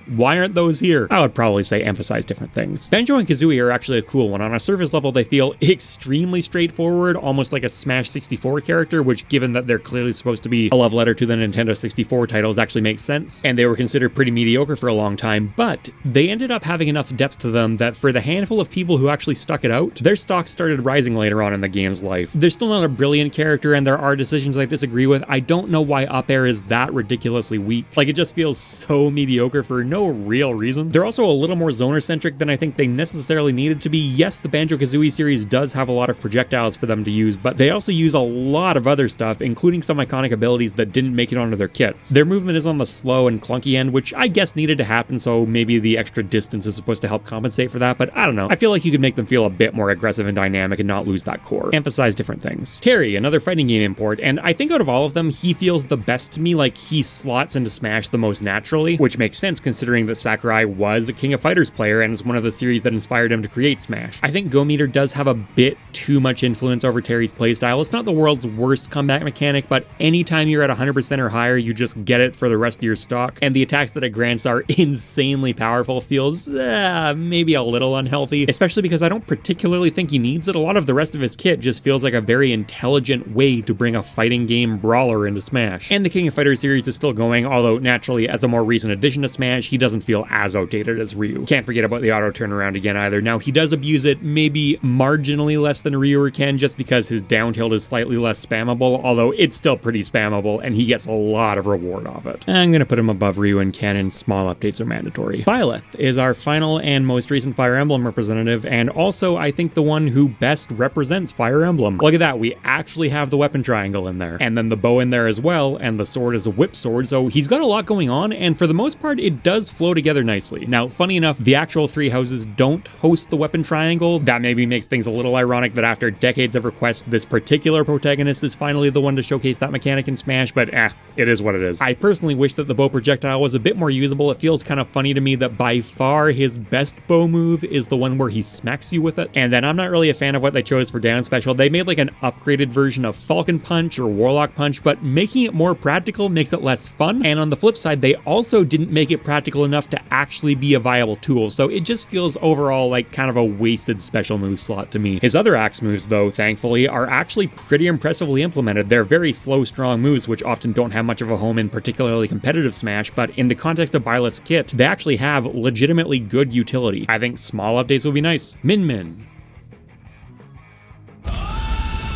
Why aren't those here? I would probably say emphasize different things. Banjo and Kazooie are actually a cool one. On a surface level, they feel extremely straightforward, almost like a Smash 64 character, which, given that they're clearly supposed to be a love letter to the Nintendo 64 titles, actually makes sense. And they were considered pretty mediocre for a long time, but they ended up having enough depth to them that for the handful of people who actually stuck it out, their stocks started rising later on in the game's life. They're still not a brilliant character, and there are decisions I disagree with. I don't know why Up Air is that ridiculously weak. Like, it just feels so mediocre for no real reason. They're also a little more zoner-centric than I think they necessarily needed to be. Yes, the Banjo-Kazooie series does have a lot of projectiles for them to use, but they also use a lot of other stuff, including some iconic abilities that didn't make it onto their kits. Their movement is on the slow and clunky end, which I guess needed to happen, so maybe the extra distance is supposed to help compensate for that, but I don't know. I feel like you could make them feel a bit more aggressive and dynamic and not lose that core. Emphasize different things. Terry, another fighting game import, and I think out of all of them, he feels the best to me. Like, he slots into Smash the most naturally, which makes sense considering that Sakurai was a King of Fighters player and is one of the series that inspired him to create Smash. I think Go Meter does have a bit too much influence over Terry's playstyle. It's not the world's worst comeback mechanic, but anytime you're at 100% or higher, you just get it for the rest of your stock, and the attacks that it grants are insanely powerful feels maybe a little unhealthy, especially because I don't particularly think he needs it. A lot of the rest of his kit just feels like a very intelligent way to bring a fighting game brawler into Smash. And the King of Fighters series is still going, although naturally, as a more recent addition to Smash, he doesn't feel as outdated as Ryu. Can't forget about the auto turnaround again either. Now, he does abuse it maybe marginally less than Ryu or Ken, just because his down tilt is slightly less spammable, although it's still pretty spammable, and he gets a lot of reward off it. I'm gonna put him above Ryu and Ken, and small updates are mandatory. Byleth is our final and most recent Fire Emblem representative, and also I think the one who best represents Fire Emblem. Look at that, we actually have the weapon triangle in there, and then the bow in there as well, and the sword is a whip sword, so he's got a lot going on, and for the most part, it does flow together nicely. Now, funny enough, the actual three houses don't host the weapon triangle. That maybe makes things a little ironic that after decades of requests, this particular protagonist is finally the one to showcase that mechanic in Smash, but it is what it is. I personally wish that the bow projectile was a bit more usable. It feels kind of funny to me that by far his best bow move is the one where he smacks you with it, and then I'm not really a fan of what they chose for down special. They made like an upgraded version of Falcon Punch or Warlock Punch, but making it more practical makes it less fun, and on the flip side, they also didn't make it practical enough to actually be a viable tool, so it just feels overall like kind of a wasted special move slot to me. His other axe moves, though, thankfully, are actually pretty impressively implemented. They're very slow, strong moves, which often don't have much of a home in particularly competitive Smash, but in the context of Byleth's kit, they actually have legitimately good utility. I think small updates will be nice. Min Min.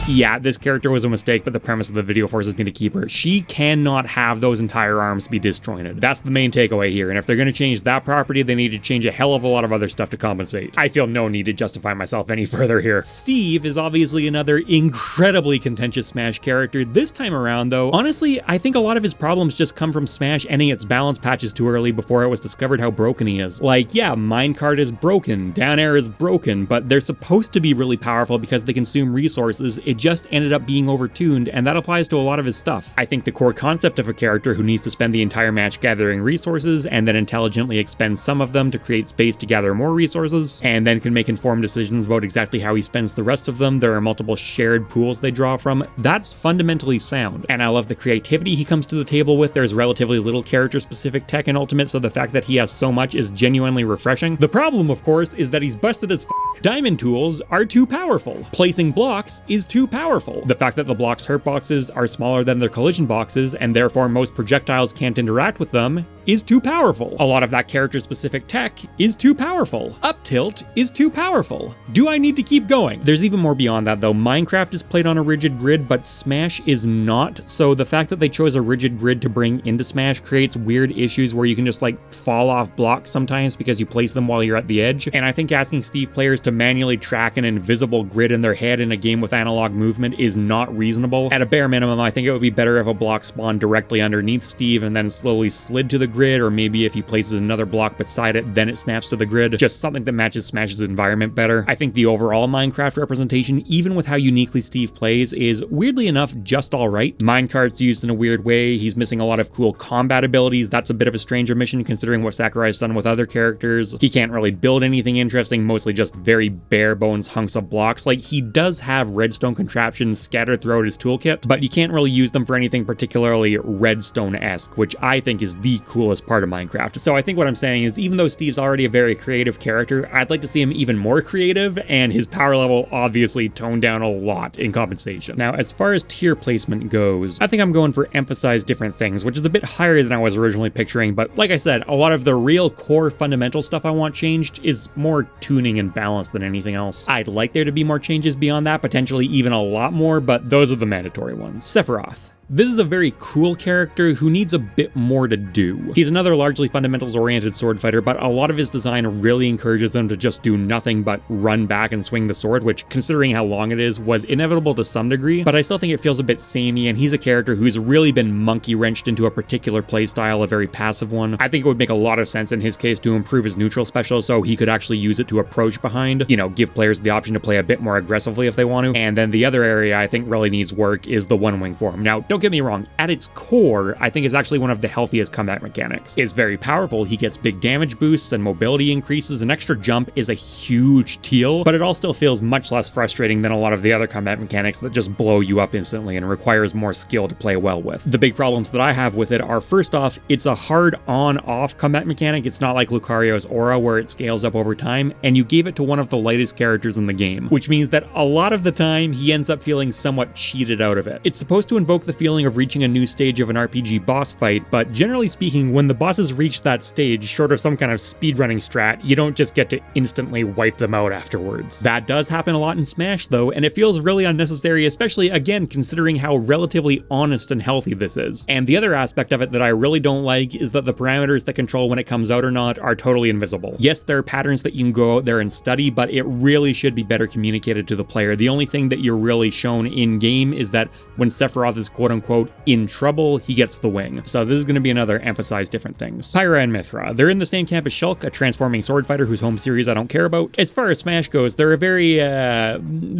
Yeah, this character was a mistake, but the premise of the video forces me to keep her. She cannot have those entire arms be disjointed. That's the main takeaway here, and if they're going to change that property, they need to change a hell of a lot of other stuff to compensate. I feel no need to justify myself any further here. Steve is obviously another incredibly contentious Smash character. This time around, though, honestly, I think a lot of his problems just come from Smash ending its balance patches too early before it was discovered how broken he is. Like, yeah, minecart is broken, down air is broken, but they're supposed to be really powerful because they consume resources. It just ended up being overtuned, and that applies to a lot of his stuff. I think the core concept of a character who needs to spend the entire match gathering resources and then intelligently expend some of them to create space to gather more resources, and then can make informed decisions about exactly how he spends the rest of them. There are multiple shared pools they draw from. That's fundamentally sound, and I love the creativity he comes to the table with. There's relatively little character-specific tech in Ultimate, so the fact that he has so much is genuinely refreshing. The problem, of course, is that he's busted as f***. Diamond tools are too powerful. Placing blocks is too powerful. The fact that the block's hurt boxes are smaller than their collision boxes, and therefore most projectiles can't interact with them, is too powerful. A lot of that character-specific tech is too powerful. Up tilt is too powerful. Do I need to keep going? There's even more beyond that though. Minecraft is played on a rigid grid, but Smash is not, so the fact that they chose a rigid grid to bring into Smash creates weird issues where you can just like fall off blocks sometimes because you place them while you're at the edge, and I think asking Steve players to manually track an invisible grid in their head in a game with analog movement is not reasonable. At a bare minimum, I think it would be better if a block spawned directly underneath Steve and then slowly slid to the grid, or maybe if he places another block beside it, then it snaps to the grid. Just something that matches Smash's environment better. I think the overall Minecraft representation, even with how uniquely Steve plays, is weirdly enough just alright. Minecart's used in a weird way. He's missing a lot of cool combat abilities. That's a bit of a strange omission considering what Sakurai's done with other characters. He can't really build anything interesting, mostly just very bare bones hunks of blocks. Like, he does have redstone contraptions scattered throughout his toolkit, but you can't really use them for anything particularly redstone-esque, which I think is the coolest part of Minecraft. So I think what I'm saying is, even though Steve's already a very creative character, I'd like to see him even more creative, and his power level obviously toned down a lot in compensation. Now, as far as tier placement goes, I think I'm going for emphasize different things, which is a bit higher than I was originally picturing, but like I said, a lot of the real core fundamental stuff I want changed is more tuning and balance than anything else. I'd like there to be more changes beyond that, potentially even a lot more, but those are the mandatory ones. Sephiroth. This is a very cool character who needs a bit more to do. He's another largely fundamentals-oriented sword fighter, but a lot of his design really encourages them to just do nothing but run back and swing the sword, which, considering how long it is, was inevitable to some degree, but I still think it feels a bit samey, and he's a character who's really been monkey-wrenched into a particular playstyle, a very passive one. I think it would make a lot of sense in his case to improve his neutral special so he could actually use it to approach behind, you know, give players the option to play a bit more aggressively if they want to. And then the other area I think really needs work is the one-wing form. Now, don't get me wrong, at its core, I think is actually one of the healthiest combat mechanics. It's very powerful, he gets big damage boosts and mobility increases, an extra jump is a huge deal, but it all still feels much less frustrating than a lot of the other combat mechanics that just blow you up instantly and requires more skill to play well with. The big problems that I have with it are, first off, it's a hard on-off combat mechanic. It's not like Lucario's Aura where it scales up over time, and you gave it to one of the lightest characters in the game, which means that a lot of the time he ends up feeling somewhat cheated out of it. It's supposed to invoke the feeling of reaching a new stage of an RPG boss fight, but generally speaking, when the bosses reach that stage, short of some kind of speedrunning strat, you don't just get to instantly wipe them out afterwards. That does happen a lot in Smash though, and it feels really unnecessary, especially again considering how relatively honest and healthy this is. And the other aspect of it that I really don't like is that the parameters that control when it comes out or not are totally invisible. Yes, there are patterns that you can go out there and study, but it really should be better communicated to the player. The only thing that you're really shown in-game is that when Sephiroth is quote-unquote in trouble, he gets the wing. So this is going to be another emphasize different things. Pyra and Mithra. They're in the same camp as Shulk, a transforming sword fighter whose home series I don't care about. As far as Smash goes, they're a very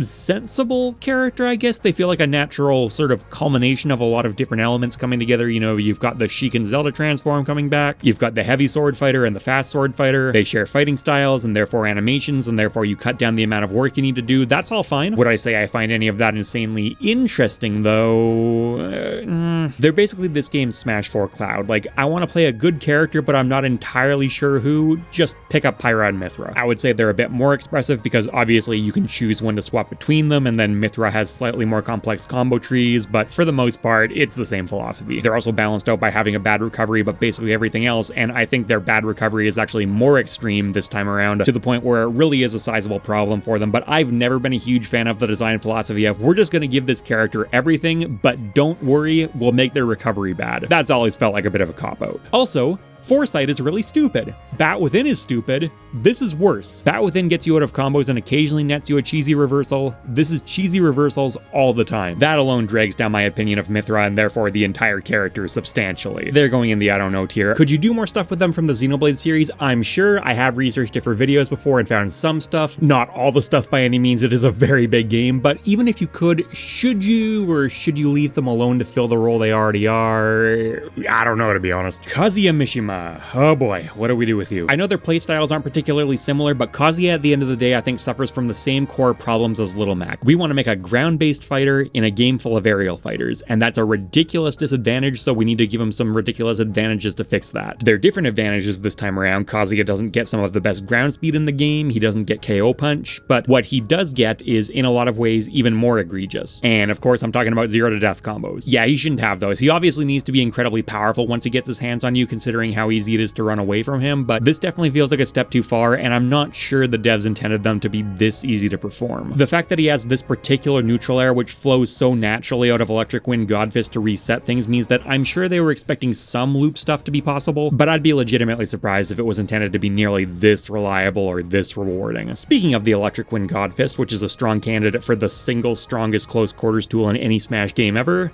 sensible character, I guess. They feel like a natural sort of culmination of a lot of different elements coming together. You know, you've got the Sheik and Zelda transform coming back. You've got the heavy sword fighter and the fast sword fighter. They share fighting styles and therefore animations, and therefore you cut down the amount of work you need to do. That's all fine. Would I say I find any of that insanely interesting though? They're basically this game's Smash 4 Cloud. Like, I want to play a good character, but I'm not entirely sure who. Just pick up Pyra and Mithra. I would say they're a bit more expressive because obviously you can choose when to swap between them, and then Mithra has slightly more complex combo trees, but for the most part, it's the same philosophy. They're also balanced out by having a bad recovery, but basically everything else, and I think their bad recovery is actually more extreme this time around, to the point where it really is a sizable problem for them. But I've never been a huge fan of the design philosophy of, we're just going to give this character everything, but don't worry, we'll make their recovery bad. That's always felt like a bit of a cop-out. Also, Foresight is really stupid. Bat Within is stupid. This is worse. Bat Within gets you out of combos and occasionally nets you a cheesy reversal. This is cheesy reversals all the time. That alone drags down my opinion of Mythra and therefore the entire character substantially. They're going in the I don't know tier. Could you do more stuff with them from the Xenoblade series? I'm sure. I have researched it for videos before and found some stuff. Not all the stuff by any means. It is a very big game, but even if you could, should you leave them alone to fill the role they already are? I don't know, to be honest. Kazuya Mishima. Oh boy, what do we do with you? I know their playstyles aren't particularly similar, but Kazuya at the end of the day I think suffers from the same core problems as Little Mac. We want to make a ground-based fighter in a game full of aerial fighters, and that's a ridiculous disadvantage, so we need to give him some ridiculous advantages to fix that. There are different advantages this time around. Kazuya doesn't get some of the best ground speed in the game, he doesn't get KO punch, but what he does get is, in a lot of ways, even more egregious. And of course, I'm talking about zero to death combos. Yeah, he shouldn't have those. He obviously needs to be incredibly powerful once he gets his hands on you, considering how easy it is to run away from him, but this definitely feels like a step too far, and I'm not sure the devs intended them to be this easy to perform. The fact that he has this particular neutral air which flows so naturally out of Electric Wind Godfist to reset things means that I'm sure they were expecting some loop stuff to be possible, but I'd be legitimately surprised if it was intended to be nearly this reliable or this rewarding. Speaking of the Electric Wind Godfist, which is a strong candidate for the single strongest close quarters tool in any Smash game ever,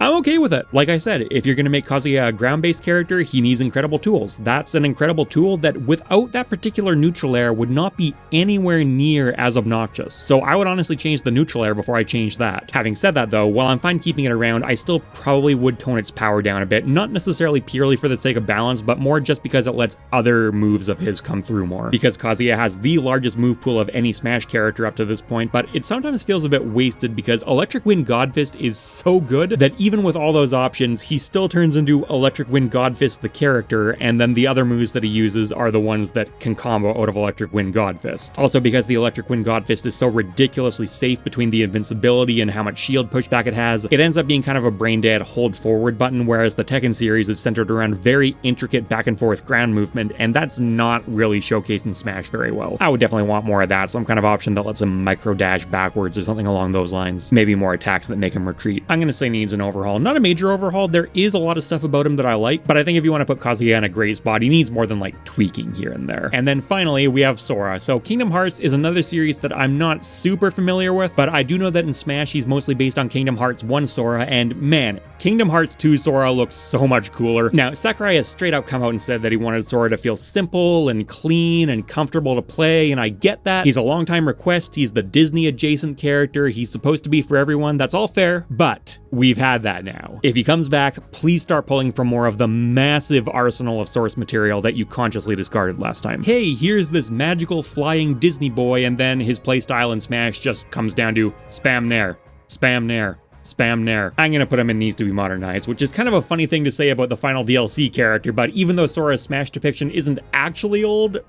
I'm okay with it. Like I said, if you're going to make Kazuya a ground-based character, he needs incredible tools. That's an incredible tool that without that particular neutral air would not be anywhere near as obnoxious. So I would honestly change the neutral air before I change that. Having said that though, while I'm fine keeping it around, I still probably would tone its power down a bit, not necessarily purely for the sake of balance, but more just because it lets other moves of his come through more. Because Kazuya has the largest move pool of any Smash character up to this point, but it sometimes feels a bit wasted because Electric Wind Godfist is so good that even with all those options, he still turns into Electric Wind Godfist the character, and then the other moves that he uses are the ones that can combo out of Electric Wind Godfist. Also, because the Electric Wind Godfist is so ridiculously safe between the invincibility and how much shield pushback it has, it ends up being kind of a brain-dead hold forward button, whereas the Tekken series is centered around very intricate back and forth ground movement, and that's not really showcased in Smash very well. I would definitely want more of that, some kind of option that lets him micro dash backwards or something along those lines. Maybe more attacks that make him retreat. I'm gonna say needs an overhaul. Not a major overhaul, there is a lot of stuff about him that I like, but I think if you want to put Kazuya in a great spot, he needs more than like tweaking here and there. And then finally, we have Sora. So Kingdom Hearts is another series that I'm not super familiar with, but I do know that in Smash he's mostly based on Kingdom Hearts 1 Sora, and man, Kingdom Hearts 2 Sora looks so much cooler. Now, Sakurai has straight out come out and said that he wanted Sora to feel simple and clean and comfortable to play, and I get that. He's a long-time request, he's the Disney-adjacent character, he's supposed to be for everyone, that's all fair, but we've had that now. If he comes back, please start pulling from more of the massive arsenal of source material that you consciously discarded last time. Hey, here's this magical flying Disney boy, and then his playstyle in Smash just comes down to spam nair, spam nair, spam nair. I'm gonna put him in needs to be modernized, which is kind of a funny thing to say about the final DLC character, but even though Sora's Smash depiction isn't actually old,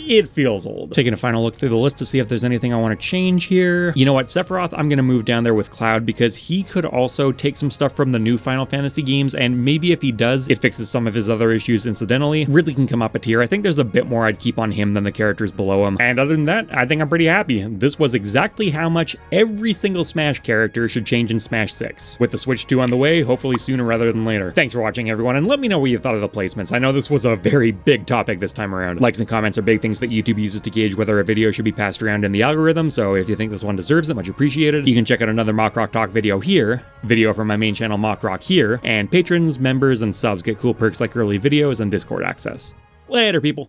it feels old. Taking a final look through the list to see if there's anything I want to change here. You know what, Sephiroth, I'm gonna move down there with Cloud because he could also take some stuff from the new Final Fantasy games, and maybe if he does, it fixes some of his other issues incidentally. Ridley can come up a tier. I think there's a bit more I'd keep on him than the characters below him. And other than that, I think I'm pretty happy. This was exactly how much every single Smash character should change in Smash 6. With the Switch 2 on the way, hopefully sooner rather than later. Thanks for watching, everyone, and let me know what you thought of the placements. I know this was a very big topic this time around. Likes and comments are big things that YouTube uses to gauge whether a video should be passed around in the algorithm, so if you think this one deserves it, much appreciated. You can check out another MockRock Talk video here, video from my main channel MockRock here, and patrons, members, and subs get cool perks like early videos and Discord access. Later, people.